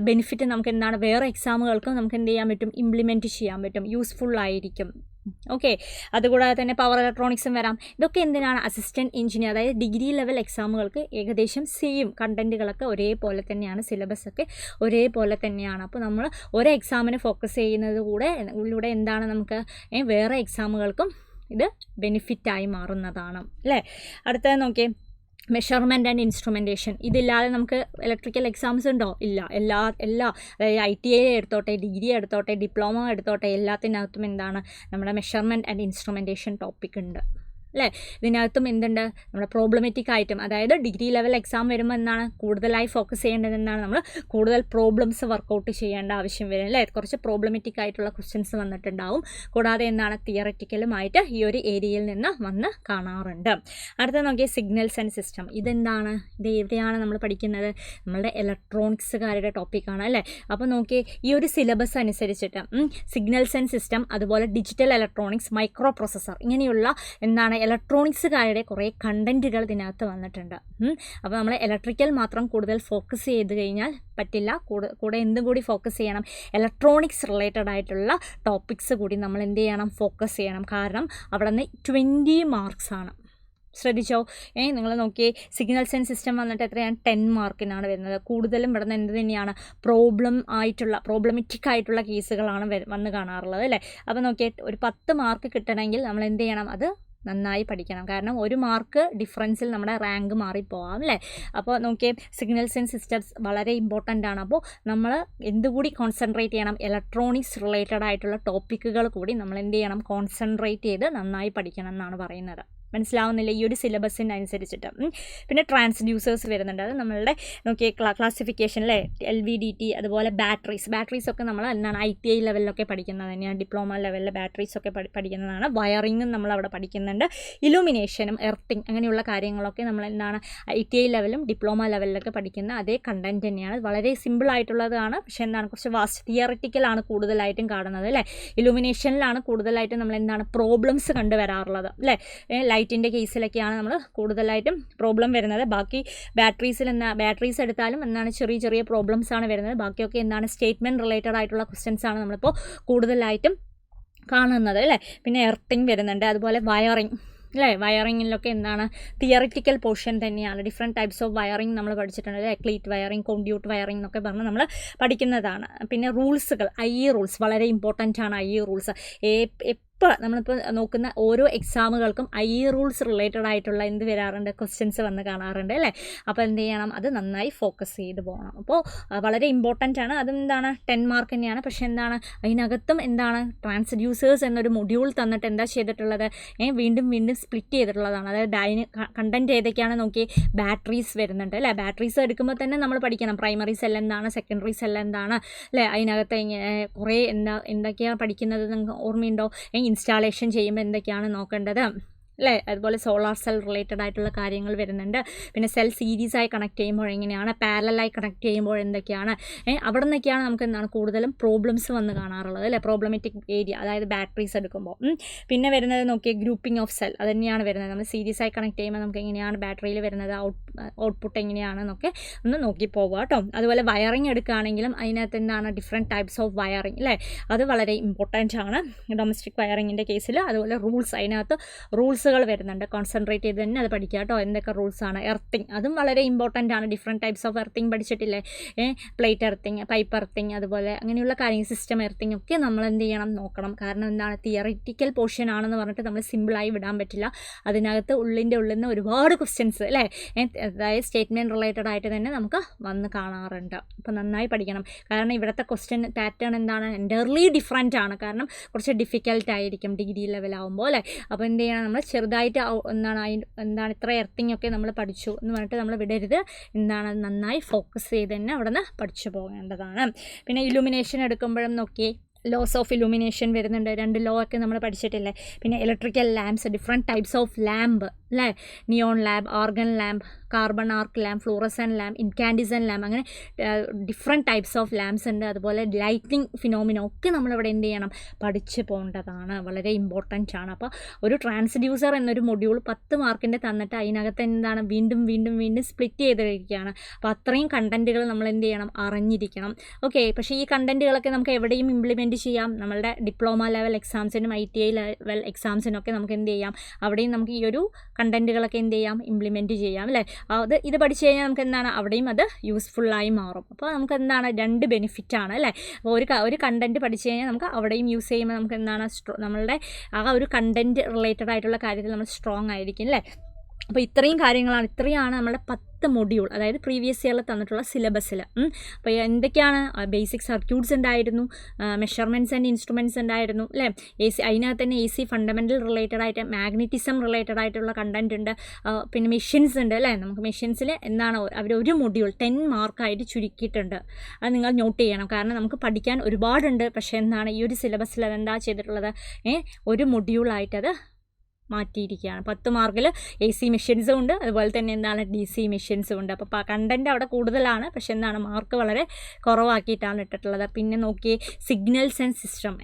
ബെനിഫിറ്റ് നമുക്ക് വേറെ എക്സാമുകൾക്കും നമുക്ക് എന്ത് ചെയ്യാൻ പറ്റും, ഇംപ്ലിമെൻറ്റ് ചെയ്യാൻ പറ്റും, യൂസ്ഫുൾ ആയിരിക്കും. ഓക്കെ, അതുകൂടാതെ തന്നെ പവർ ഇലക്ട്രോണിക്സും വരാം. ഇതൊക്കെ അസിസ്റ്റൻറ്റ് എഞ്ചിനീയർ, അതായത് ഡിഗ്രി ലെവൽ എക്സാമുകൾക്ക് ഏകദേശം സെയിം കണ്ടൻറ്റുകളൊക്കെ ഒരേപോലെ തന്നെയാണ്, സിലബസൊക്കെ ഒരേപോലെ തന്നെയാണ്. അപ്പോൾ നമ്മൾ ഒരു എക്സാമിന് ഫോക്കസ് ചെയ്യുന്നത് ഇതിലൂടെ നമുക്ക് വേറെ എക്സാമുകൾക്കും ഇത് ബെനിഫിറ്റായി മാറുന്നതാണ് അല്ലേ. അടുത്തത് നോക്കിയേ, മെഷർമെൻറ്റ് ആൻഡ് ഇൻസ്ട്രുമെൻറ്റേഷൻ. ഇതില്ലാതെ നമുക്ക് ഇലക്ട്രിക്കൽ എക്സാംസ് ഉണ്ടോ? ഇല്ല. അതായത് ITI എടുത്തോട്ടെ, ഡിഗ്രി എടുത്തോട്ടെ, ഡിപ്ലോമ എടുത്തോട്ടെ, എല്ലാത്തിനകത്തും നമ്മുടെ മെഷർമെൻറ്റ് ആൻഡ് ഇൻസ്ട്രുമെൻറ്റേഷൻ ടോപ്പിക് ഉണ്ട് അല്ലേ? ഇതിനകത്തും എന്തുണ്ട്, നമ്മുടെ പ്രോബ്ലമാറ്റിക് ആയിട്ടും, അതായത് ഡിഗ്രി ലെവൽ എക്സാം വരുമ്പോൾ എന്താണ് കൂടുതലായി ഫോക്കസ് ചെയ്യേണ്ടത്, എന്താണ് നമ്മൾ കൂടുതൽ പ്രോബ്ലംസ് വർക്കൗട്ട് ചെയ്യേണ്ട ആവശ്യം വരും, അല്ലേ? കുറച്ച് പ്രോബ്ലമാറ്റിക് ആയിട്ടുള്ള ക്വസ്റ്റ്യൻസ് വന്നിട്ടുണ്ടാവും. കൂടാതെ എന്താണ് തിയററ്റിക്കലുമായിട്ട് ഈ ഒരു ഏരിയയിൽ നിന്ന് വന്ന് കാണാറുണ്ട്. അടുത്ത നോക്കിയാൽ സിഗ്നൽസ് ആൻഡ് സിസ്റ്റം. ഇതെന്താണ്, ഇത് എവിടെയാണ് നമ്മൾ പഠിക്കുന്നത്, നമ്മളുടെ ഇലക്ട്രോണിക്സുകാരുടെ ടോപ്പിക്കാണ്, അല്ലേ? അപ്പോൾ നോക്കിയേ, ഈ ഒരു സിലബസ് അനുസരിച്ചിട്ട് സിഗ്നൽസ് ആൻഡ് സിസ്റ്റം, അതുപോലെ ഡിജിറ്റൽ ഇലക്ട്രോണിക്സ്, മൈക്രോ പ്രോസസ്സർ, ഇങ്ങനെയുള്ള എന്താണ് ഇലക്ട്രോണിക്സുകാരുടെ കുറേ കണ്ടൻറ്റുകൾ ഇതിനകത്ത് വന്നിട്ടുണ്ട്. അപ്പോൾ നമ്മൾ ഇലക്ട്രിക്കൽ മാത്രം കൂടുതൽ ഫോക്കസ് ചെയ്ത് കഴിഞ്ഞാൽ പറ്റില്ല, കൂടെ എന്തും കൂടി ഫോക്കസ് ചെയ്യണം, ഇലക്ട്രോണിക്സ് റിലേറ്റഡ് ആയിട്ടുള്ള ടോപ്പിക്സ് കൂടി നമ്മൾ എന്ത് ചെയ്യണം, ഫോക്കസ് ചെയ്യണം. കാരണം അവിടെ നിന്ന് 20 മാർക്സാണ്. ശ്രദ്ധിച്ചോ, നിങ്ങൾ നോക്കിയേ, സിഗ്നൽസ് ആൻഡ് സിസ്റ്റം വന്നിട്ട് എത്രയാണ്, 10 മാർക്കിനാണ് വരുന്നത്. കൂടുതലും ഇവിടെ നിന്ന് എന്ത് തന്നെയാണ്, പ്രോബ്ലമാറ്റിക് ആയിട്ടുള്ള കേസുകളാണ് വന്ന് കാണാറുള്ളത്, അല്ലേ? അപ്പോൾ നോക്കിയേ, ഒരു 10 മാർക്ക് കിട്ടണമെങ്കിൽ നമ്മൾ എന്ത് ചെയ്യണം, അത് നന്നായി പഠിക്കണം. കാരണം 1 മാർക്ക് ഡിഫറൻസിൽ നമ്മുടെ റാങ്ക് മാറിപ്പോവാം, അല്ലേ? അപ്പോൾ നോക്കിയേ, സിഗ്നൽസ് ആൻഡ് സിസ്റ്റംസ് വളരെ ഇമ്പോർട്ടൻ്റ് ആണ്. അപ്പോൾ നമ്മൾ എന്തുകൂടി കോൺസെൻട്രേറ്റ് ചെയ്യണം, ഇലക്ട്രോണിക്സ് റിലേറ്റഡ് ആയിട്ടുള്ള ടോപ്പിക്കുകൾ കൂടി നമ്മൾ എന്ത് ചെയ്യണം, കോൺസെൻട്രേറ്റ് ചെയ്ത് നന്നായി പഠിക്കണം എന്നാണ് പറയുന്നത്. മനസ്സിലാവുന്നില്ല ഈ ഒരു സിലബസിന് അനുസരിച്ചിട്ട്. പിന്നെ ട്രാൻസ്ഡ്യൂസേഴ്സ് വരുന്നുണ്ട്. അത് നമ്മളുടെ നോക്കിയേ ക്ലാസിഫിക്കേഷൻ, അല്ലേ? LVDT, അതുപോലെ ബാറ്ററീസ് ഒക്കെ നമ്മൾ എന്താണ് ITI ലെവലിലൊക്കെ പഠിക്കുന്നത് തന്നെയാണ്. ഡിപ്ലോമ ലെവലിൽ ബാറ്ററീസൊക്കെ പഠിക്കുന്നതാണ്. വയറിങ്ങും നമ്മളവിടെ പഠിക്കുന്നുണ്ട്. ഇലുമിനേഷനും എർത്തിങ് അങ്ങനെയുള്ള കാര്യങ്ങളൊക്കെ നമ്മൾ എന്താണ് ITI ലെവലും ഡിപ്ലോമ ലെവലിലൊക്കെ പഠിക്കുന്ന അതേ കണ്ടൻറ്റ് തന്നെയാണ്. വളരെ സിമ്പിൾ ആയിട്ടുള്ളതാണ്. പക്ഷേ എന്താണ് കുറച്ച് വാസ്റ്റ് തിയററ്റിക്കലാണ് കൂടുതലായിട്ടും കാണുന്നത്, അല്ലേ? ഇലുമിനേഷനിലാണ് കൂടുതലായിട്ടും നമ്മൾ എന്താണ് പ്രോബ്ലംസ് കണ്ടുവരാറുള്ളത്, അല്ലേ? ലൈറ്റിൻ്റെ കേസിലൊക്കെയാണ് നമ്മൾ കൂടുതലായിട്ടും പ്രോബ്ലം വരുന്നത്. ബാക്കി ബാറ്ററീസ് എടുത്താലും എന്താണ് ചെറിയ പ്രോബ്ലംസ് ആണ് വരുന്നത്. ബാക്കിയൊക്കെ എന്താണ് സ്റ്റേറ്റ്മെൻറ്റ് റിലേറ്റഡ് ആയിട്ടുള്ള ക്വസ്റ്റ്യൻസ് ആണ് നമ്മളിപ്പോൾ കൂടുതലായിട്ടും കാണുന്നത്, അല്ലേ? പിന്നെ എർത്തിങ് വരുന്നുണ്ട്, അതുപോലെ വയറിങ്, അല്ലേ? വയറിങ്ങിലൊക്കെ എന്താണ് തിയറിറ്റിക്കൽ പോർഷൻ തന്നെയാണ്. ഡിഫറെൻറ്റ് ടൈപ്സ് ഓഫ് വയറിങ് നമ്മൾ പഠിച്ചിട്ടുണ്ട്, അല്ലേ? ക്ലീറ്റ് വയറിങ്, കോൺഡ്യൂട്ട് വയറിങ് എന്നൊക്കെ പറഞ്ഞ് നമ്മൾ പഠിക്കുന്നതാണ്. പിന്നെ റൂൾസുകൾ, IE റൂൾസ് വളരെ ഇമ്പോർട്ടൻ്റ് ആണ്. IE റൂൾസ് ഇപ്പോൾ നമ്മളിപ്പോൾ നോക്കുന്ന ഓരോ എക്സാമുകൾക്കും IE റൂൾസ് റിലേറ്റഡ് ആയിട്ടുള്ള എന്ത് വരാറുണ്ട്, ക്വസ്റ്റ്യൻസ് വന്ന് കാണാറുണ്ട്, അല്ലേ? അപ്പോൾ എന്ത് ചെയ്യണം, അത് നന്നായി ഫോക്കസ് ചെയ്ത് പോകണം. അപ്പോൾ വളരെ ഇമ്പോർട്ടൻ്റ് ആണ്. അതെന്താണ് 10 മാർക്ക് തന്നെയാണ്. പക്ഷേ എന്താണ് അതിനകത്തും എന്താണ് ട്രാൻസ്ഡ്യൂസേഴ്സ് എന്നൊരു മൊഡ്യൂൾ തന്നിട്ട് എന്താ ചെയ്തിട്ടുള്ളത്, വീണ്ടും സ്പ്ലിറ്റ് ചെയ്തിട്ടുള്ളതാണ്. അതായത് അതിന് കണ്ടൻറ്റ് ഏതൊക്കെയാണ് നോക്കി, ബാറ്ററീസ് വരുന്നുണ്ട്, അല്ലേ? ബാറ്ററീസ് എടുക്കുമ്പോൾ തന്നെ നമ്മൾ പഠിക്കണം പ്രൈമറി സെൽ എന്താണ്, സെക്കൻഡറി സെൽ എന്താണ്, അല്ലേ? അതിനകത്ത് കുറേ എന്തൊക്കെയാണ് പഠിക്കുന്നത് നിങ്ങൾക്ക് ഓർമ്മയുണ്ടോ? ഇൻസ്റ്റാളേഷൻ ചെയ്യുമ്പോൾ എന്തൊക്കെയാണ് നോക്കേണ്ടത്, അല്ലേ? അതുപോലെ സോളാർ സെൽ റിലേറ്റഡ് ആയിട്ടുള്ള കാര്യങ്ങൾ വരുന്നുണ്ട്. പിന്നെ സെൽ സീരീസായി കണക്ട് ചെയ്യുമ്പോൾ എങ്ങനെയാണ്, പാരലായി കണക്ട് ചെയ്യുമ്പോൾ എന്തൊക്കെയാണ്, അവിടെ നിന്നൊക്കെയാണ് നമുക്ക് എന്താണ് കൂടുതലും പ്രോബ്ലംസ് വന്ന് കാണാറുള്ളത്, അല്ലേ? പ്രോബ്ലമാറ്റിക് ഏരിയ, അതായത് ബാറ്ററീസ് എടുക്കുമ്പോൾ. പിന്നെ വരുന്നത് നോക്കിയാൽ ഗ്രൂപ്പിംഗ് ഓഫ് സെൽ, അത് തന്നെയാണ് വരുന്നത്. നമ്മൾ സീരീസായി കണക്ട് ചെയ്യുമ്പോൾ നമുക്ക് എങ്ങനെയാണ് ബാറ്ററിയിൽ വരുന്നത്, ഔട്ട്പുട്ട് എങ്ങനെയാണെന്നൊക്കെ ഒന്ന് നോക്കി പോവുക കേട്ടോ. അതുപോലെ വയറിങ് എടുക്കുകയാണെങ്കിലും അതിനകത്ത് എന്താണ് ഡിഫറെൻറ്റ് ടൈപ്സ് ഓഫ് വയറിങ്, അല്ലേ? അത് വളരെ ഇമ്പോർട്ടൻ്റ് ആണ് ഡൊമസ്റ്റിക് വയറിങ്ങിൻ്റെ കേസിൽ. അതുപോലെ റൂൾസ്, അതിനകത്ത് റൂൾസ് വരുന്നുണ്ട്. കോൺസെൻട്രേറ്റ് ചെയ്ത് തന്നെ അത് പഠിക്കുക കേട്ടോ. എന്തൊക്കെ റൂൾസാണ്. എർത്തിങ്, അതും വളരെ ഇമ്പോർട്ടൻ്റ് ആണ്. ഡിഫറെൻറ്റ് ടൈപ്സ് ഓഫ് എർത്തിങ് പഠിച്ചിട്ടില്ലേ? പ്ലേറ്റ് എർത്തിങ്, പൈപ്പ് എർത്തിങ്, അതുപോലെ അങ്ങനെയുള്ള കാര്യങ്ങൾ, സിസ്റ്റം എർത്തിങ് ഒക്കെ നമ്മൾ എന്ത് ചെയ്യണം, നോക്കണം. കാരണം എന്താണ് തിയറിറ്റിക്കൽ പോർഷൻ ആണെന്ന് പറഞ്ഞിട്ട് നമ്മൾ സിമ്പിളായി വിടാൻ പറ്റില്ല. അതിനകത്ത് ഉള്ളിൽ നിന്ന് ഒരുപാട് ക്വസ്റ്റ്യൻസ്, അല്ലേ? അതായത് സ്റ്റേറ്റ്മെൻറ്റ് റിലേറ്റഡ് ആയിട്ട് തന്നെ നമുക്ക് വന്ന് കാണാറുണ്ട്. അപ്പോൾ നന്നായി പഠിക്കണം. കാരണം ഇവിടുത്തെ ക്വസ്റ്റ്യൻ പാറ്റേൺ എന്താണ്, എൻ്റർലി ഡിഫറെൻ്റ് ആണ്. കാരണം കുറച്ച് ഡിഫിക്കൽട്ട് ആയിരിക്കും ഡിഗ്രി ലെവലാവുമ്പോൾ, അല്ലേ? അപ്പോൾ എന്ത് ചെയ്യണം, നമ്മൾ ചെറുതായിട്ട് എന്താണ് ഇത്ര എർത്തിങ് ഒക്കെ നമ്മൾ പഠിച്ചു എന്ന് പറഞ്ഞിട്ട് നമ്മൾ വിടരുത്. എന്താണ് നന്നായി ഫോക്കസ് ചെയ്ത് തന്നെ അവിടെ നിന്ന് പഠിച്ചു പോകേണ്ടതാണ്. പിന്നെ ഇലുമിനേഷൻ എടുക്കുമ്പോഴും നോക്കിയേ, ലോസ് ഓഫ് ഇലുമിനേഷൻ വരുന്നുണ്ട്. 2 ലോ ഒക്കെ നമ്മൾ പഠിച്ചിട്ടില്ലേ? പിന്നെ electrical lamps, different types of lamp, അല്ലേ? Neon lamp, argon lamp, carbon arc lamp, fluorescent lamp, incandescent lamp, അങ്ങനെ ഡിഫറെൻറ്റ് ടൈപ്സ് ഓഫ് ലാംപ്സ് ഉണ്ട്. അതുപോലെ ലൈറ്റിംഗ് ഫിനോമിന ഒക്കെ നമ്മളിവിടെ എന്ത് ചെയ്യണം, പഠിച്ച് പോകേണ്ടതാണ്. വളരെ ഇമ്പോർട്ടൻ്റ് ആണ്. അപ്പോൾ ഒരു ട്രാൻസ്ഡ്യൂസർ എന്നൊരു മൊഡ്യൂൾ 10 മാർക്കിൻ്റെ തന്നിട്ട് അതിനകത്ത് എന്താണ് വീണ്ടും സ്പ്ലിറ്റ് ചെയ്തിരിക്കുകയാണ്. അപ്പോൾ അത്രയും കണ്ടൻറ്റുകൾ നമ്മൾ എന്ത് ചെയ്യണം, അറിഞ്ഞിരിക്കണം. ഓക്കെ, പക്ഷേ ഈ കണ്ടൻറ്റുകളൊക്കെ നമുക്ക് എവിടെയും ഇംപ്ലിമെൻറ്റ് ചെയ്യാം. നമ്മളുടെ ഡിപ്ലോമ ലെവൽ എക്സാംസിനും ITI ലെവൽ എക്സാംസിനൊക്കെ നമുക്ക് എന്ത് ചെയ്യാം, അവിടെയും നമുക്ക് ഈ ഒരു കണ്ടൻറ്റുകളൊക്കെ എന്ത് ചെയ്യാം, ഇംപ്ലിമെൻറ്റ് ചെയ്യാം, അല്ലേ? ഇത് പഠിച്ചു കഴിഞ്ഞാൽ നമുക്ക് എന്താണ് അവിടെയും അത് യൂസ്ഫുള്ളായി മാറും. അപ്പോൾ നമുക്ക് എന്താണ് 2 ബെനിഫിറ്റാണ്, അല്ലേ? അപ്പോൾ ഒരു കണ്ടൻറ്റ് പഠിച്ചു കഴിഞ്ഞാൽ നമുക്ക് അവിടെയും യൂസ് ചെയ്യുമ്പോൾ നമുക്ക് എന്താണ് നമ്മളുടെ ആ ഒരു കണ്ടൻറ്റ് റിലേറ്റഡ് ആയിട്ടുള്ള കാര്യത്തിൽ നമ്മൾ സ്ട്രോങ് ആയിരിക്കും, അല്ലേ? അപ്പോൾ ഇത്രയും കാര്യങ്ങളാണ്, ഇത്രയാണ് നമ്മുടെ 10 മൊഡ്യൂൾ, അതായത് പ്രീവിയസ് ഇയറിൽ തന്നിട്ടുള്ള സിലബസിൽ. അപ്പോൾ എന്തൊക്കെയാണ്? ബേസിക് സർക്യൂട്ട്സ് ഉണ്ടായിരുന്നു, മെഷർമെൻറ്റ്സ് ആൻഡ് ഇൻസ്ട്രുമെൻറ്റ്സ് ഉണ്ടായിരുന്നു അല്ലേ, അതിനകത്ത് തന്നെ AC ഫണ്ടമെൻ്റൽ റിലേറ്റഡ് ആയിട്ട്, മാഗ്നറ്റിസം റിലേറ്റഡ് ആയിട്ടുള്ള കണ്ടൻറ് ഉണ്ട്, പിന്നെ മെഷീൻസ് ഉണ്ട് അല്ലേ. നമുക്ക് മെഷീൻസിൽ എന്താണ് അവർ ഒരു മൊഡ്യൂൾ 10 മാർക്കായിട്ട് ചുരുക്കിയിട്ടുണ്ട്. അത് നിങ്ങൾ നോട്ട് ചെയ്യണം, കാരണം നമുക്ക് പഠിക്കാൻ ഒരുപാടുണ്ട്. പക്ഷേ എന്താണ് ഈ ഒരു സിലബസിൽ അതെന്താ ചെയ്തിട്ടുള്ളത്, ഒരു മൊഡ്യൂളായിട്ടത് മാറ്റിയിരിക്കുകയാണ്. 10 മാർക്കിൽ AC മെഷീൻസും ഉണ്ട്, അതുപോലെ തന്നെ എന്താണ് DC മെഷീൻസും ഉണ്ട്. അപ്പോൾ കണ്ടൻറ്റ് അവിടെ കൂടുതലാണ്, പക്ഷേ എന്താണ് മാർക്ക് വളരെ കുറവാക്കിയിട്ടാണ് ഇട്ടിട്ടുള്ളത്. പിന്നെ നോക്കിയേ, സിഗ്നൽസ് ആൻഡ് സിസ്റ്റം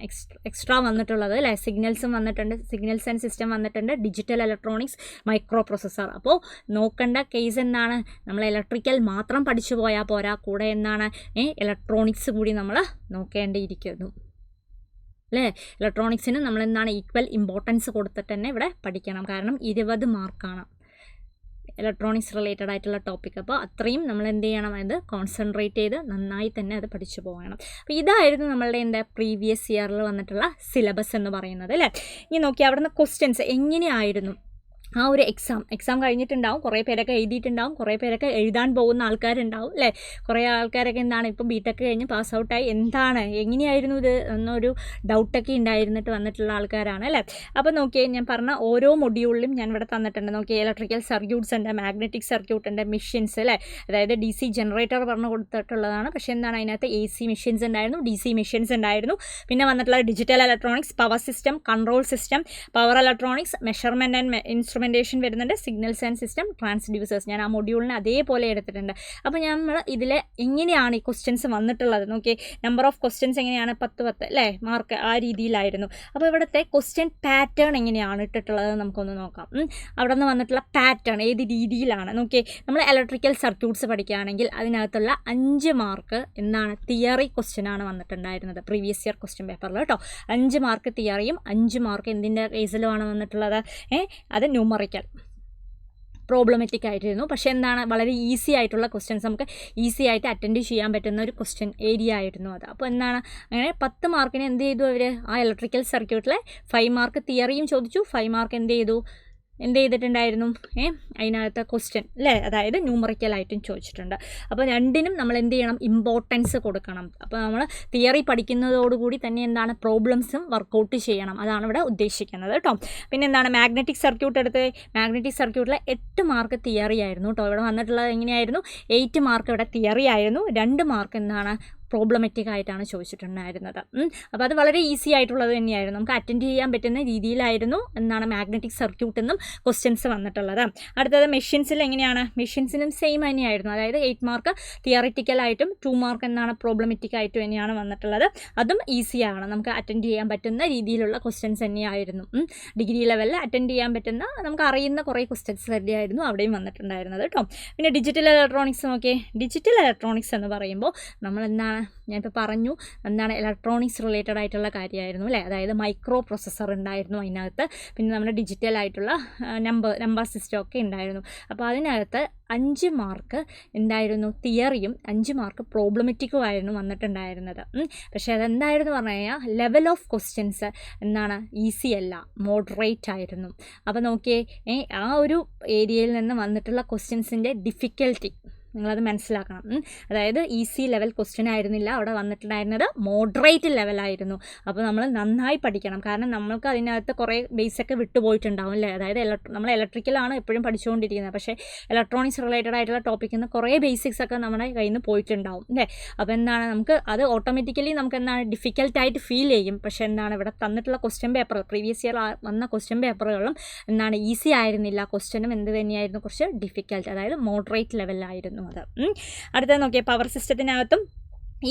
എക്സ്ട്രാ വന്നിട്ടുള്ളത് അല്ലേ, സിഗ്നൽസും വന്നിട്ടുണ്ട്, സിഗ്നൽസ് ആൻഡ് സിസ്റ്റം വന്നിട്ടുണ്ട്, ഡിജിറ്റൽ ഇലക്ട്രോണിക്സ്, മൈക്രോ പ്രോസസ്സർ. അപ്പോൾ നോക്കേണ്ട കേസ് എന്താണ്, നമ്മൾ ഇലക്ട്രിക്കൽ മാത്രം പഠിച്ചു പോയാൽ പോരാ, കൂടെ എന്താണ് ഇലക്ട്രോണിക്സ് കൂടി നമ്മൾ നോക്കേണ്ടിയിരിക്കുന്നു അല്ലേ. ഇലക്ട്രോണിക്സിന് നമ്മൾ എന്താണ് ഈക്വൽ ഇമ്പോർട്ടൻസ് കൊടുത്തിട്ട് തന്നെ ഇവിടെ പഠിക്കണം, കാരണം 20 മാർക്കാണ് ഇലക്ട്രോണിക്സ് റിലേറ്റഡ് ആയിട്ടുള്ള ടോപ്പിക്. അപ്പോൾ അത്രയും നമ്മൾ എന്ത് ചെയ്യണം, അത് കോൺസെൻട്രേറ്റ് ചെയ്ത് നന്നായി തന്നെ അത് പഠിച്ചു പോകണം. അപ്പോൾ ഇതായിരുന്നു നമ്മളുടെ പ്രീവിയസ് ഇയറിൽ വന്നിട്ടുള്ള സിലബസ് എന്ന് പറയുന്നത് അല്ലേ. ഇനി നോക്കി അവിടുന്ന് ക്വസ്റ്റ്യൻസ് എങ്ങനെയായിരുന്നു. ആ ഒരു എക്സാം കഴിഞ്ഞിട്ടുണ്ടാവും, കുറേ പേരൊക്കെ എഴുതിയിട്ടുണ്ടാവും, കുറേ പേരൊക്കെ എഴുതാൻ പോകുന്ന ആൾക്കാരുണ്ടാവും അല്ലേ. കുറേ ആൾക്കാരൊക്കെ എന്താണ് ഇപ്പോൾ ബിടെക് കഴിഞ്ഞ് പാസ് ഔട്ടായി, എന്താണ് എങ്ങനെയായിരുന്നു ഇത് എന്നൊരു ഡൗട്ടൊക്കെ ഉണ്ടായിരുന്നിട്ട് വന്നിട്ടുള്ള ആൾക്കാരാണ് അല്ലേ. അപ്പോൾ നോക്കിയേ, ഞാൻ പറഞ്ഞ ഓരോ മൊഡ്യൂളിലും ഞാൻ ഇവിടെ തന്നിട്ടുണ്ട്. നോക്കിയേ, ഇലക്ട്രിക്കൽ സർക്യൂട്ട്സ് ഉണ്ട്, മാഗ്നറ്റിക് സർക്യൂട്ട് ഉണ്ട്, മെഷീൻസ് അല്ലേ, അതായത് DC ജനറേറ്റർ പറഞ്ഞു കൊടുത്തിട്ടുള്ളതാണ്. പക്ഷേ എന്താണ് അതിനകത്ത് AC മെഷീൻസ് ഉണ്ടായിരുന്നു, DC മെഷീൻസ് ഉണ്ടായിരുന്നു. പിന്നെ വന്നിട്ടുള്ള digital electronics, power system, control system, power electronics, measurement and instrumentation വരുന്നുണ്ട്, സിഗ്നൽസ് ആൻഡ് സിസ്റ്റം, ട്രാൻസ്ഡ്യൂസേഴ്സ്. ഞാൻ ആ മൊഡ്യൂളിനെ അതേപോലെ എടുത്തിട്ടുണ്ട്. അപ്പോൾ നമ്മൾ ഇതിൽ എങ്ങനെയാണ് ഈ ക്വസ്റ്റ്യൻസ് വന്നിട്ടുള്ളത് നോക്കിയേ, നമ്പർ ഓഫ് ക്വസ്റ്റ്യൻസ് എങ്ങനെയാണ് 10 അല്ലേ മാർക്ക്, ആ രീതിയിലായിരുന്നു. അപ്പോൾ ഇവിടുത്തെ ക്വസ്റ്റ്യൻ പാറ്റേൺ എങ്ങനെയാണ് ഇട്ടിട്ടുള്ളത് നമുക്കൊന്ന് നോക്കാം. അവിടെ നിന്ന് വന്നിട്ടുള്ള പാറ്റേൺ ഏത് രീതിയിലാണ് നോക്കിയേ. നമ്മൾ ഇലക്ട്രിക്കൽ സർക്യൂട്ട്സ് പഠിക്കുകയാണെങ്കിൽ അതിനകത്തുള്ള 5 മാർക്ക് എന്താണ് തിയറി ക്വസ്റ്റ്യൻ ആണ് വന്നിട്ടുണ്ടായിരുന്നത് പ്രീവിയസ് ഇയർ ക്വസ്റ്റ്യൻ പേപ്പറിൽ കേട്ടോ. 5 മാർക്ക് തിയറിയും 5 മാർക്ക് എന്തിൻ്റെ കേസിലുമാണ് വന്നിട്ടുള്ളത്, അത് ന്യൂമറിക്കൽ പ്രോബ്ലമാറ്റിക് ആയിട്ടിരുന്നു. പക്ഷേ എന്താണ് വളരെ ഈസി ആയിട്ടുള്ള ക്വസ്റ്റ്യൻസ്, നമുക്ക് ഈസി ആയിട്ട് അറ്റൻഡ് ചെയ്യാൻ പറ്റുന്ന ഒരു ക്വസ്റ്റ്യൻ ഏരിയ ആയിരുന്നു അത്. അപ്പോൾ എന്താണ് അങ്ങനെ 10 മാർക്കിന് എന്ത് ചെയ്തു അവർ, ആ ഇലക്ട്രിക്കൽ സർക്യൂട്ടിലെ 5 മാർക്ക് തിയറിയും ചോദിച്ചു, 5 മാർക്ക് എന്ത് ചെയ്തിട്ടുണ്ടായിരുന്നു അതിനകത്ത് ക്വസ്റ്റ്യൻ അല്ലേ, അതായത് ന്യൂമറിക്കലായിട്ടും ചോദിച്ചിട്ടുണ്ട്. അപ്പോൾ രണ്ടിനും നമ്മൾ എന്ത് ചെയ്യണം, ഇമ്പോർട്ടൻസ് കൊടുക്കണം. അപ്പോൾ നമ്മൾ തിയറി പഠിക്കുന്നതോടുകൂടി തന്നെ എന്താണ് പ്രോബ്ലംസും വർക്കൗട്ട് ചെയ്യണം, അതാണ് ഇവിടെ ഉദ്ദേശിക്കുന്നത് കേട്ടോ. പിന്നെ എന്താണ് മാഗ്നറ്റിക് സർക്യൂട്ട് എടുത്ത്, മാഗ്നറ്റിക് സർക്യൂട്ടിലെ 8 മാർക്ക് തിയറി ആയിരുന്നു കേട്ടോ. ഇവിടെ വന്നിട്ടുള്ളത് എങ്ങനെയായിരുന്നു, 8 മാർക്ക് ഇവിടെ തിയറി ആയിരുന്നു, 2 മാർക്ക് എന്താണ് പ്രോബ്ലമാറ്റിക് ആയിട്ടാണ് ചോദിച്ചിട്ടുണ്ടായിരുന്നത്. അപ്പോൾ അത് വളരെ ഈസി ആയിട്ടുള്ളത് തന്നെയായിരുന്നു, നമുക്ക് അറ്റൻഡ് ചെയ്യാൻ പറ്റുന്ന രീതിയിലായിരുന്നു എന്താണ് മാഗ്നറ്റിക് സർക്യൂട്ടിൽ നിന്നും ക്വസ്റ്റ്യൻസ് വന്നിട്ടുള്ളത്. അടുത്തത് മെഷീൻസിൽ എങ്ങനെയാണ്, മെഷീൻസിനും സെയിം തന്നെയായിരുന്നു, അതായത് 8 മാർക്ക് തിയറിറ്റിക്കലായിട്ടും 2 മാർക്ക് എന്താണ് പ്രോബ്ലമാറ്റിക് ആയിട്ടും തന്നെയാണ് വന്നിട്ടുള്ളത്. അതും ഈസിയാണ്, നമുക്ക് അറ്റൻഡ് ചെയ്യാൻ പറ്റുന്ന രീതിയിലുള്ള ക്വസ്റ്റ്യൻസ് തന്നെയായിരുന്നു. ഡിഗ്രി ലെവലിൽ അറ്റൻഡ് ചെയ്യാൻ പറ്റുന്ന നമുക്ക് അറിയുന്ന കുറേ ക്വസ്റ്റ്യൻസ് തന്നെയായിരുന്നു അവിടെയും വന്നിട്ടുണ്ടായിരുന്നത് കേട്ടോ. പിന്നെ ഡിജിറ്റൽ ഇലക്ട്രോണിക്സ് നോക്കിയേ, ഡിജിറ്റൽ ഇലക്ട്രോണിക്സ് എന്ന് പറയുമ്പോൾ നമ്മൾ എന്താണ് ഞാനിപ്പോൾ പറഞ്ഞു എന്താണ് ഇലക്ട്രോണിക്സ് റിലേറ്റഡ് ആയിട്ടുള്ള കാര്യമായിരുന്നു അല്ലേ, അതായത് മൈക്രോ പ്രോസസ്സർ ഉണ്ടായിരുന്നു അതിനകത്ത്, പിന്നെ നമ്മുടെ ഡിജിറ്റൽ ആയിട്ടുള്ള നമ്പർ സിസ്റ്റം ഒക്കെ ഉണ്ടായിരുന്നു. അപ്പോൾ അതിനകത്ത് 5 മാർക്ക് എന്തായിരുന്നു തിയറിയും 5 മാർക്ക് പ്രോബ്ലമാറ്റിക്കും ആയിരുന്നു വന്നിട്ടുണ്ടായിരുന്നത്. പക്ഷേ അതെന്തായിരുന്നു പറഞ്ഞു കഴിഞ്ഞാൽ ലെവൽ ഓഫ് ക്വസ്റ്റ്യൻസ് എന്താണ് ഈസി അല്ല, മോഡറേറ്റ് ആയിരുന്നു. അപ്പോൾ നോക്കിയേ ആ ഒരു ഏരിയയിൽ നിന്ന് വന്നിട്ടുള്ള ക്വസ്റ്റ്യൻസിൻ്റെ ഡിഫിക്കൽട്ടി നിങ്ങളത് മനസ്സിലാക്കണം. അതായത് ഈസി ലെവൽ ക്വസ്റ്റ്യൻ ആയിരുന്നില്ല അവിടെ വന്നിട്ടുണ്ടായിരുന്നത്, മോഡറേറ്റ് ലെവലായിരുന്നു. അപ്പോൾ നമ്മൾ നന്നായി പഠിക്കണം, കാരണം നമ്മൾക്ക് അതിനകത്ത് കുറേ ബേസൊക്കെ വിട്ടുപോയിട്ടുണ്ടാവും അല്ലേ. അതായത് നമ്മൾ ഇലക്ട്രിക്കലാണ് എപ്പോഴും പഠിച്ചുകൊണ്ടിരിക്കുന്നത്, പക്ഷേ ഇലക്ട്രോണിക്സ് റിലേറ്റഡ് ആയിട്ടുള്ള ടോപ്പിക്കിൽ നിന്ന് കുറേ ബേസിക്സ് ഒക്കെ നമ്മുടെ കയ്യിൽ നിന്ന് പോയിട്ടുണ്ടാവും അല്ലേ. അപ്പോൾ എന്താണ് നമുക്ക് അത് ഓട്ടോമാറ്റിക്കലി നമുക്ക് എന്താണ് ഡിഫിക്കൽട്ടായിട്ട് ഫീൽ ചെയ്യും. പക്ഷേ എന്താണ് ഇവിടെ തന്നിട്ടുള്ള ക്വസ്റ്റ്യൻ പേപ്പർ പ്രീവിയസ് ഇയർ വന്ന ക്വസ്റ്റ്യൻ പേപ്പറുകളും എന്താണ് ഈസി ആയിരുന്നില്ല, ക്വസ്റ്റ്യനും എന്ത് തന്നെയായിരുന്നു കുറച്ച് ഡിഫിക്കൽട്ട്, അതായത് മോഡറേറ്റ് ലെവലിലായിരുന്നു അത്. അടുത്തത് നോക്കിയാൽ പവർ സിസ്റ്റത്തിനകത്തും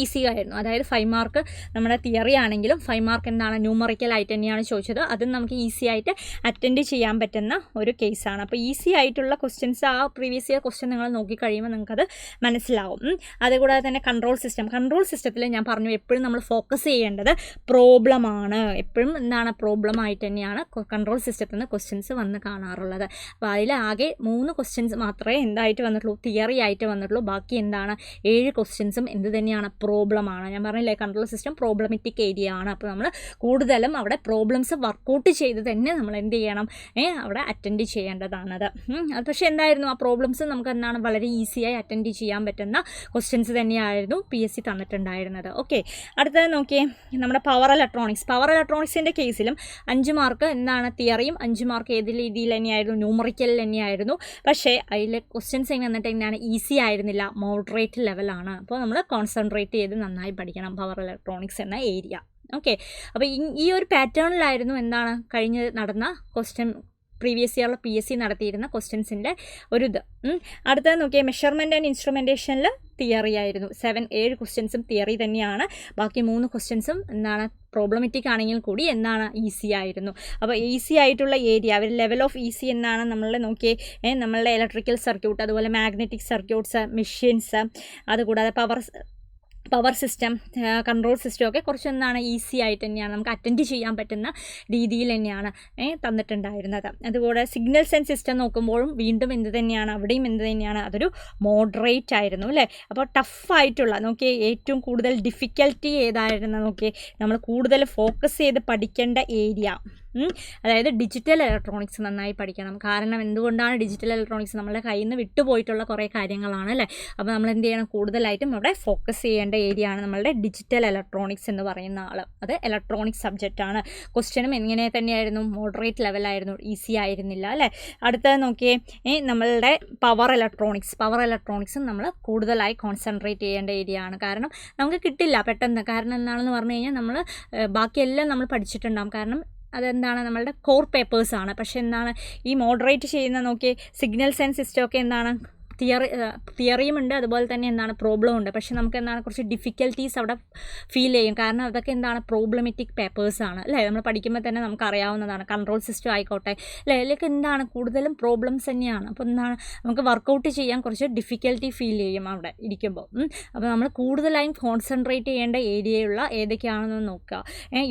ഈസി ആയിരുന്നു, അതായത് 5 മാർക്ക് നമ്മുടെ തിയറി ആണെങ്കിലും 5 മാർക്ക് എന്താണ് ന്യൂമറിക്കലായിട്ട് തന്നെയാണ് ചോദിച്ചത്, അതും നമുക്ക് ഈസി ആയിട്ട് അറ്റൻഡ് ചെയ്യാൻ പറ്റുന്ന ഒരു കേസാണ്. അപ്പോൾ ഈസി ആയിട്ടുള്ള ക്വസ്റ്റ്യൻസ് ആ പ്രീവിയസ് ഇയർ ക്വസ്റ്റ്യൻ നിങ്ങൾ നോക്കിക്കഴിയുമ്പോൾ നിങ്ങൾക്കത് മനസ്സിലാവും. അതുകൂടാതെ തന്നെ കൺട്രോൾ സിസ്റ്റത്തിൽ ഞാൻ പറഞ്ഞു എപ്പോഴും നമ്മൾ ഫോക്കസ് ചെയ്യേണ്ടത് പ്രോബ്ലമാണ്, എപ്പോഴും എന്താണ് പ്രോബ്ലമായിട്ട് തന്നെയാണ് കൺട്രോൾ സിസ്റ്റത്തിൽ നിന്ന് ക്വസ്റ്റ്യൻസ് വന്ന് കാണാറുള്ളത്. അപ്പോൾ അതിലാകെ 3 ക്വസ്റ്റ്യൻസ് മാത്രമേ എന്തായിട്ട് വന്നിട്ടുള്ളൂ, തിയറി ആയിട്ട് വന്നിട്ടുള്ളൂ. ബാക്കി എന്താണ് 7 ക്വസ്റ്റ്യൻസും എന്ത് തന്നെയാണ് പ്രോബ്ലമാണ്. ഞാൻ പറഞ്ഞില്ലേ കൺട്രോൾ സിസ്റ്റം പ്രോബ്ലമാറ്റിക് ഏരിയ ആണ്. അപ്പോൾ നമ്മൾ കൂടുതലും അവിടെ പ്രോബ്ലംസ് വർക്കൗട്ട് ചെയ്ത് തന്നെ നമ്മൾ എന്ത് ചെയ്യണം, അവിടെ അറ്റൻഡ് ചെയ്യേണ്ടതാണത്. അത് പക്ഷേ എന്തായിരുന്നു ആ പ്രോബ്ലംസ് നമുക്ക് എന്താണ് വളരെ ഈസിയായി അറ്റൻഡ് ചെയ്യാൻ പറ്റുന്ന ക്വസ്റ്റ്യൻസ് തന്നെയായിരുന്നു PSC തന്നിട്ടുണ്ടായിരുന്നത്. ഓക്കെ, അടുത്തത് നോക്കിയേ നമ്മുടെ പവർ ഇലക്ട്രോണിക്സിൻ്റെ കേസിലും 5 മാർക്ക് എന്താണ് തിയറിയും 5 മാർക്ക് ഏത് രീതിയിൽ തന്നെയായിരുന്നു, ന്യൂമറിക്കൽ തന്നെയായിരുന്നു. പക്ഷേ അതിൽ ക്വസ്റ്റ്യൻസ് വന്നിട്ട് എങ്ങനെയാണ്, ഈസി ആയിരുന്നില്ല, മോഡറേറ്റ് ലെവലാണ്. അപ്പോൾ നമ്മൾ കോൺസെൻട്രേറ്റ് ചെയ്ത് നന്നായി പഠിക്കണം പവർ ഇലക്ട്രോണിക്സ് എന്ന ഏരിയ. ഓക്കെ, അപ്പോൾ ഈ ഒരു പാറ്റേണിലായിരുന്നു എന്താണ് നടന്ന പ്രീവിയസ് ഇയറിൽ PSC നടത്തിയിരുന്ന ക്വസ്റ്റ്യൻസിൻ്റെ ഒരു ഇത്. അടുത്തത് നോക്കിയാൽ മെഷർമെൻറ്റ് ആൻഡ് ഇൻസ്ട്രുമെൻറ്റേഷനിൽ തിയറി ആയിരുന്നു. 7 ക്വസ്റ്റ്യൻസും തിയറി തന്നെയാണ്. ബാക്കി 3 ക്വസ്റ്റ്യൻസും എന്താണ് പ്രോബ്ലമാറ്റിക് ആണെങ്കിൽ കൂടി എന്താണ് ഈസി ആയിരുന്നു. അപ്പോൾ ഈസി ആയിട്ടുള്ള ഏരിയ ഒരു ലെവൽ ഓഫ് ഈസി എന്നാണ് നമ്മളുടെ നോക്കിയേ നമ്മളുടെ ഇലക്ട്രിക്കൽ സർക്യൂട്ട്, അതുപോലെ മാഗ്നറ്റിക് സർക്യൂട്ട്സ്, മെഷീൻസ്, അതുകൂടാതെ പവർ സിസ്റ്റം, കൺട്രോൾ സിസ്റ്റം ഒക്കെ കുറച്ച് എന്താണ് ഈസി ആയിട്ട് തന്നെയാണ് നമുക്ക് അറ്റൻഡ് ചെയ്യാൻ പറ്റുന്ന രീതിയിൽ തന്നെയാണ് തന്നിട്ടുണ്ടായിരുന്നത്. അതുപോലെ സിഗ്നൽസ് ആൻഡ് സിസ്റ്റം നോക്കുമ്പോഴും വീണ്ടും എന്ത് തന്നെയാണ്, അവിടെയും എന്ത് തന്നെയാണ്, അതൊരു മോഡറേറ്റ് ആയിരുന്നു അല്ലേ. അപ്പോൾ ടഫായിട്ടുള്ള നോക്കിയേ ഏറ്റവും കൂടുതൽ ഡിഫിക്കൽറ്റി ഏതായിരുന്നു നോക്കിയേ, നമ്മൾ കൂടുതൽ ഫോക്കസ് ചെയ്ത് പഠിക്കേണ്ട ഏരിയ, അതായത് ഡിജിറ്റൽ ഇലക്ട്രോണിക്സ് നന്നായി പഠിക്കണം. കാരണം എന്തുകൊണ്ടാണ് ഡിജിറ്റൽ ഇലക്ട്രോണിക്സ് നമ്മളുടെ കയ്യിൽ നിന്ന് വിട്ടുപോയിട്ടുള്ള കുറേ കാര്യങ്ങളാണ് അല്ലേ. അപ്പോൾ നമ്മൾ എന്ത് ചെയ്യണം, കൂടുതലായിട്ടും അവിടെ ഫോക്കസ് ചെയ്യേണ്ട ഏരിയ ആണ് നമ്മളുടെ ഡിജിറ്റൽ ഇലക്ട്രോണിക്സ് എന്ന് പറയുന്ന ആൾ. അത് ഇലക്ട്രോണിക്സ് സബ്ജക്റ്റാണ്. ക്വസ്റ്റ്യനും എങ്ങനെ തന്നെയായിരുന്നു, മോഡറേറ്റ് ലെവലായിരുന്നു, ഈസി ആയിരുന്നില്ല അല്ലേ. അടുത്തത് നോക്കിയേ നമ്മളുടെ പവർ ഇലക്ട്രോണിക്സും നമ്മൾ കൂടുതലായി കോൺസെൻട്രേറ്റ് ചെയ്യേണ്ട ഏരിയ ആണ്. കാരണം നമുക്ക് കിട്ടില്ല പെട്ടെന്ന്. കാരണം എന്താണെന്ന് പറഞ്ഞു കഴിഞ്ഞാൽ നമ്മൾ ബാക്കിയെല്ലാം നമ്മൾ പഠിച്ചിട്ടുണ്ടാകും. കാരണം അതെന്താണ് നമ്മളുടെ കോർ പേപ്പേഴ്സാണ്. പക്ഷേ എന്താണ് ഈ മോഡറേറ്റ് ചെയ്യുന്ന നോക്കിയേ സിഗ്നൽസ് ആൻഡ് സിസ്റ്റം ഒക്കെ എന്താണ് തിയറിയും ഉണ്ട്, അതുപോലെ തന്നെ എന്താണ് പ്രോബ്ലം ഉണ്ട്. പക്ഷേ നമുക്ക് എന്താണ് കുറച്ച് ഡിഫിക്കൽട്ടീസ് അവിടെ ഫീൽ ചെയ്യും. കാരണം അതൊക്കെ എന്താണ് പ്രോബ്ലമാറ്റിക് പേപ്പേഴ്സാണ് അല്ലേ. നമ്മൾ പഠിക്കുമ്പോൾ തന്നെ നമുക്ക് അറിയാവുന്നതാണ്. കൺട്രോൾ സിസ്റ്റം ആയിക്കോട്ടെ അല്ലേ, അതിലൊക്കെ എന്താണ് കൂടുതലും പ്രോബ്ലംസ് തന്നെയാണ്. അപ്പോൾ എന്താണ് നമുക്ക് വർക്കൗട്ട് ചെയ്യാൻ കുറച്ച് ഡിഫിക്കൽട്ടി ഫീൽ ചെയ്യും അവിടെ ഇരിക്കുമ്പോൾ. അപ്പോൾ നമ്മൾ കൂടുതലായും കോൺസെൻട്രേറ്റ് ചെയ്യേണ്ട ഏരിയയുള്ള ഏതൊക്കെയാണെന്ന് നോക്കുക.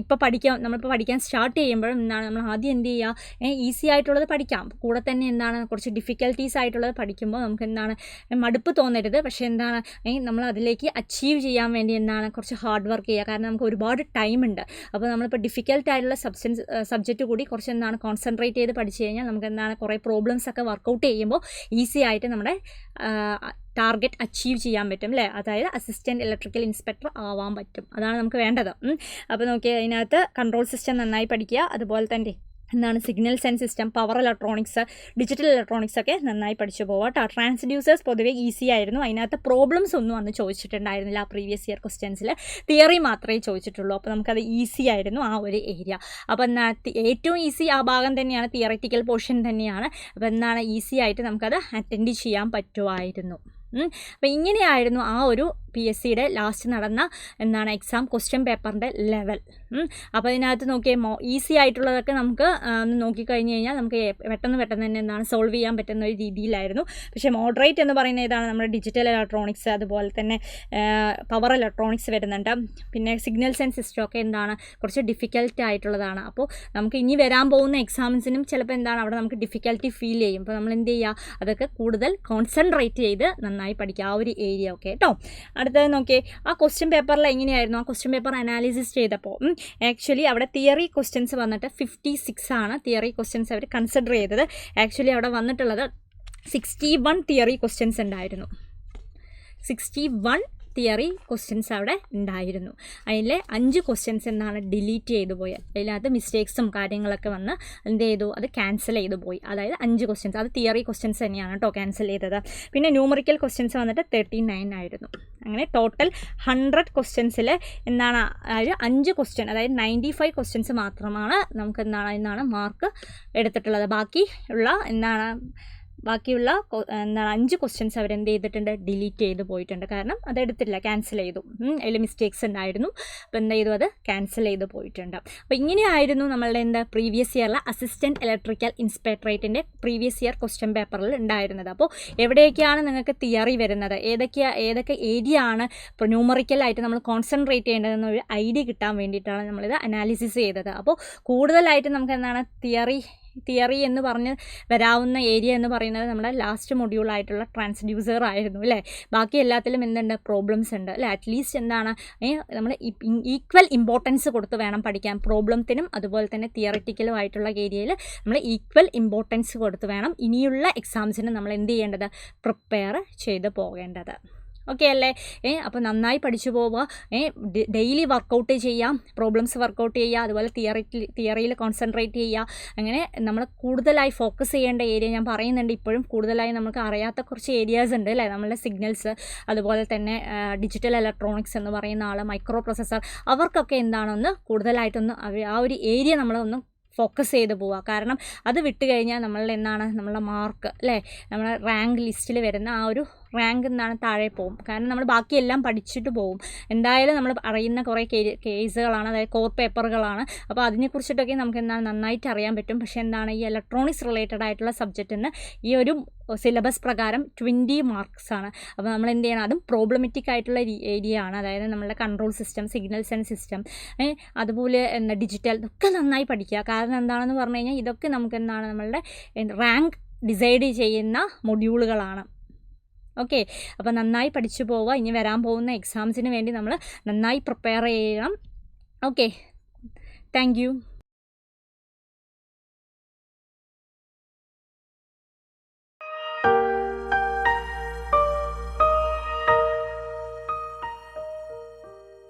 ഇപ്പോൾ നമ്മളിപ്പോൾ പഠിക്കാൻ സ്റ്റാർട്ട് ചെയ്യുമ്പോഴും എന്താണ് നമ്മൾ ആദ്യം എന്ത് ചെയ്യുക, ഈസി ആയിട്ടുള്ളത് പഠിക്കാം. കൂടെ തന്നെ എന്താണ് കുറച്ച് ഡിഫിക്കൽട്ടീസ് ആയിട്ടുള്ളത് പഠിക്കുമ്പോൾ നമുക്ക് എന്താണ് മടുപ്പ് തോന്നരുത്. പക്ഷേ എന്താണ് നമ്മൾ അതിലേക്ക് അച്ചീവ് ചെയ്യാൻ വേണ്ടി എന്താണ് കുറച്ച് ഹാർഡ് വർക്ക് ചെയ്യുക. കാരണം നമുക്ക് ഒരുപാട് ടൈമുണ്ട്. അപ്പോൾ നമ്മളിപ്പോൾ ഡിഫിക്കൽട്ട് ആയിട്ടുള്ള സബ്ജക്റ്റ് കൂടി കുറച്ച് എന്താണ് കോൺസെൻട്രേറ്റ് ചെയ്ത് പഠിച്ചു കഴിഞ്ഞാൽ നമുക്ക് എന്താണ് കുറേ പ്രോബ്ലംസ് ഒക്കെ വർക്കൗട്ട് ചെയ്യുമ്പോൾ ഈസി ആയിട്ട് നമ്മുടെ ടാർഗറ്റ് അച്ചീവ് ചെയ്യാൻ പറ്റും അല്ലേ. അതായത് അസിസ്റ്റൻറ്റ് ഇലക്ട്രിക്കൽ ഇൻസ്പെക്ടർ ആവാൻ പറ്റും. അതാണ് നമുക്ക് വേണ്ടത്. അപ്പോൾ നോക്കിയാൽ അതിനകത്ത് കൺട്രോൾ സിസ്റ്റം നന്നായി പഠിക്കുക. അതുപോലെ തന്നെ എന്താണ് signals and system, power electronics, digital electronics ഒക്കെ നന്നായി പഠിച്ചു പോകാം കേട്ടോ. ട്രാൻസ്ഡ്യൂസേഴ്സ് പൊതുവെ ഈസി ആയിരുന്നു. അതിനകത്ത് പ്രോബ്ലംസ് ഒന്നും അന്ന് ചോദിച്ചിട്ടുണ്ടായിരുന്നില്ല. ആ പ്രീവിയസ് ഇയർ ക്വസ്റ്റ്യൻസിൽ തിയറി മാത്രമേ ചോദിച്ചിട്ടുള്ളൂ. അപ്പോൾ നമുക്കത് ഈസി ആയിരുന്നു ആ ഒരു ഏരിയ. അപ്പോൾ ഏറ്റവും ഈസി ആ ഭാഗം തന്നെയാണ്, തിയററ്റിക്കൽ പോർഷൻ തന്നെയാണ്. അപ്പോൾ എന്താണ് ഈസി ആയിട്ട് നമുക്കത് അറ്റൻഡ് ചെയ്യാൻ പറ്റുമായിരുന്നു. അപ്പോൾ ഇങ്ങനെയായിരുന്നു ആ ഒരു PSCയുടെ ലാസ്റ്റ് നടന്ന എക്സാം ക്വസ്റ്റ്യൻ പേപ്പറിൻ്റെ ലെവൽ. അപ്പോൾ ഇതിനകത്ത് നോക്കിയാൽ ഈസി ആയിട്ടുള്ളതൊക്കെ നമുക്ക് നോക്കിക്കഴിഞ്ഞ് കഴിഞ്ഞാൽ നമുക്ക് പെട്ടെന്ന് തന്നെ സോൾവ് ചെയ്യാൻ പറ്റുന്ന ഒരു രീതിയിലായിരുന്നു. പക്ഷേ മോഡറേറ്റ് എന്ന് പറയുന്ന ഇതാണ് നമ്മുടെ ഡിജിറ്റൽ ഇലക്ട്രോണിക്സ്, അതുപോലെ തന്നെ പവർ ഇലക്ട്രോണിക്സ് വരുന്നുണ്ട്. പിന്നെ സിഗ്നൽസ് ആൻഡ് സിസ്റ്റം ഒക്കെ കുറച്ച് ഡിഫിക്കൽട്ട് ആയിട്ടുള്ളതാണ്. അപ്പോൾ നമുക്ക് ഇനി വരാൻ പോകുന്ന എക്സാംസിനും ചിലപ്പോൾ അവിടെ നമുക്ക് ഡിഫിക്കൽട്ടി ഫീൽ ചെയ്യും. അപ്പോൾ നമ്മൾ എന്ത് ചെയ്യുക, അതൊക്കെ കൂടുതൽ കോൺസെൻട്രേറ്റ് ചെയ്ത് നന്നായി പഠിക്കുക ആ ഒരു ഏരിയ ഒക്കെ കേട്ടോ. അടുത്തത് നോക്കിയേ ആ ക്വസ്റ്റ്യൻ പേപ്പറിൽ എങ്ങനെയായിരുന്നു, ആ ക്വസ്റ്റ്യൻ പേപ്പർ അനാലിസിസ് ചെയ്തപ്പോൾ ആക്ച്വലി അവിടെ തിയറി ക്വസ്റ്റ്യൻസ് വന്നിട്ട് 56 ആണ് തിയറി ക്വസ്റ്റ്യൻസ് അവർ കൺസിഡർ ചെയ്തത്. ആക്ച്വലി അവിടെ വന്നിട്ടുള്ളത് 61 തിയറി ക്വസ്റ്റ്യൻസ് ഉണ്ടായിരുന്നു. 61 തിയറി ക്വസ്റ്റ്യൻസ് അവിടെ ഉണ്ടായിരുന്നു. അതിലെ 5 ക്വസ്റ്റ്യൻസ് ഡിലീറ്റ് ചെയ്തു പോയി. അതിനകത്ത് മിസ്റ്റേക്സും കാര്യങ്ങളൊക്കെ വന്ന് എന്ത് ചെയ്തു, അത് ക്യാൻസൽ ചെയ്തു പോയി. അതായത് 5 ക്വസ്റ്റ്യൻസ് അത് തിയറി ക്വസ്റ്റ്യൻസ് തന്നെയാണ് കേട്ടോ ക്യാൻസൽ ചെയ്തത്. പിന്നെ ന്യൂമറിക്കൽ ക്വസ്റ്റ്യൻസ് വന്നിട്ട് 39 ആയിരുന്നു. അങ്ങനെ ടോട്ടൽ 100 ക്വസ്റ്റ്യൻസിൽ അതായത് 5 ക്വസ്റ്റ്യൻ, അതായത് 95 ക്വസ്റ്റ്യൻസ് മാത്രമാണ് നമുക്ക് മാർക്ക് എടുത്തിട്ടുള്ളത്. ബാക്കിയുള്ള 5 ക്വസ്റ്റ്യൻസ് അവരെന്ത് ചെയ്തിട്ടുണ്ട്, ഡിലീറ്റ് ചെയ്ത് പോയിട്ടുണ്ട്. കാരണം അതെടുത്തില്ല, ക്യാൻസൽ ചെയ്തു. അതിൽ മിസ്റ്റേക്സ് ഉണ്ടായിരുന്നു. അപ്പോൾ എന്ത് ചെയ്തു, അത് ക്യാൻസൽ ചെയ്ത് പോയിട്ടുണ്ട്. അപ്പോൾ ഇങ്ങനെയായിരുന്നു നമ്മളുടെ പ്രീവിയസ് ഇയറിലെ അസിസ്റ്റൻറ്റ് ഇലക്ട്രിക്കൽ ഇൻസ്പെക്ടറേറ്റിൻ്റെ പ്രീവിയസ് ഇയർ ക്വസ്റ്റ്യൻ പേപ്പറിൽ ഉണ്ടായിരുന്നത്. അപ്പോൾ എവിടെയൊക്കെയാണ് നിങ്ങൾക്ക് തിയറി വരുന്നത്, ഏതൊക്കെ ഏരിയ ആണ് ഇപ്പോൾ ന്യൂമറിക്കലായിട്ട് നമ്മൾ കോൺസെൻട്രേറ്റ് ചെയ്യേണ്ടതെന്നൊരു ഐഡിയ കിട്ടാൻ വേണ്ടിയിട്ടാണ് നമ്മളിത് അനാലിസിസ് ചെയ്തത്. അപ്പോൾ കൂടുതലായിട്ട് നമുക്ക് തിയറി തിയറി എന്ന് പറഞ്ഞ് വരാവുന്ന ഏരിയ എന്ന് പറയുന്നത് നമ്മുടെ ലാസ്റ്റ് മൊഡ്യൂളായിട്ടുള്ള ട്രാൻസ്ഡ്യൂസർ ആയിരുന്നു അല്ലേ. ബാക്കി എല്ലാത്തിലും എന്തുണ്ട്, പ്രോബ്ലംസ് ഉണ്ട് അല്ലേ. അറ്റ്ലീസ്റ്റ് എന്താണ് നമ്മൾ ഈക്വൽ ഇമ്പോർട്ടൻസ് കൊടുത്ത് വേണം പഠിക്കാൻ. പ്രോബ്ലത്തിനും അതുപോലെ തന്നെ തിയറിറ്റിക്കലും ആയിട്ടുള്ള ഏരിയയിൽ നമ്മൾ ഈക്വൽ ഇമ്പോർട്ടൻസ് കൊടുത്ത് വേണം ഇനിയുള്ള എക്സാംസിന് നമ്മൾ എന്ത് ചെയ്യേണ്ടത്, പ്രിപ്പയർ ചെയ്ത് പോകേണ്ടത്. ഓക്കെ അല്ലേ. അപ്പോൾ നന്നായി പഠിച്ചു പോവുക. ഡെയിലി വർക്കൗട്ട് ചെയ്യാം, പ്രോബ്ലംസ് വർക്കൗട്ട് ചെയ്യുക, അതുപോലെ തിയറിയിൽ കോൺസെൻട്രേറ്റ് ചെയ്യുക. അങ്ങനെ നമ്മൾ കൂടുതലായി ഫോക്കസ് ചെയ്യേണ്ട ഏരിയ ഞാൻ പറയുന്നുണ്ട്. ഇപ്പോഴും കൂടുതലായി നമുക്ക് അറിയാത്ത കുറച്ച് ഏരിയാസ് ഉണ്ട് അല്ലേ. നമ്മളുടെ സിഗ്നൽസ്, അതുപോലെ തന്നെ ഡിജിറ്റൽ ഇലക്ട്രോണിക്സ് എന്ന് പറയുന്ന ആൾ, മൈക്രോ പ്രോസസ്സർ, അവർക്കൊക്കെ എന്താണെന്ന് കൂടുതലായിട്ടൊന്ന് ആ ഒരു ഏരിയ നമ്മളൊന്ന് ഫോക്കസ് ചെയ്ത് പോവുക. കാരണം അത് വിട്ട് കഴിഞ്ഞാൽ നമ്മളുടെ എന്താണ്, നമ്മളുടെ മാർക്ക് അല്ലേ, നമ്മളെ റാങ്ക് ലിസ്റ്റിൽ വരുന്ന ആ ഒരു റാങ്ക് എന്താണ് താഴെ പോകും. കാരണം നമ്മൾ ബാക്കിയെല്ലാം പഠിച്ചിട്ട് പോകും. എന്തായാലും നമ്മൾ അറിയുന്ന കുറേ കേസുകളാണ്, അതായത് കോർ പേപ്പറുകളാണ്. അപ്പോൾ അതിനെക്കുറിച്ചിട്ടൊക്കെ നമുക്ക് എന്താണ് നന്നായിട്ട് അറിയാൻ പറ്റും. പക്ഷേ എന്താണ് ഈ ഇലക്ട്രോണിക്സ് റിലേറ്റഡ് ആയിട്ടുള്ള സബ്ജക്റ്റിന് ഈ ഒരു സിലബസ് പ്രകാരം 20 മാർക്സ് ആണ്. അപ്പോൾ നമ്മൾ എന്ത് ചെയ്യണം, അതും പ്രോബ്ലമാറ്റിക് ആയിട്ടുള്ള ഏരിയ ആണ്. അതായത് നമ്മളുടെ control system, signals and system, അതുപോലെ എന്താ ഡിജിറ്റൽ, ഇതൊക്കെ നന്നായി പഠിക്കുക. കാരണം എന്താണെന്ന് പറഞ്ഞു കഴിഞ്ഞാൽ ഇതൊക്കെ നമുക്ക് എന്താണ് നമ്മളുടെ റാങ്ക് ഡിസൈഡ് ചെയ്യുന്ന മൊഡ്യൂളുകളാണ്. ഓക്കെ, അപ്പോൾ നന്നായി പഠിച്ചു പോവുക. ഇനി വരാൻ പോകുന്ന എക്സാംസിന് വേണ്ടി നമ്മൾ നന്നായി പ്രിപ്പയർ ചെയ്യണം. Okay, thank you.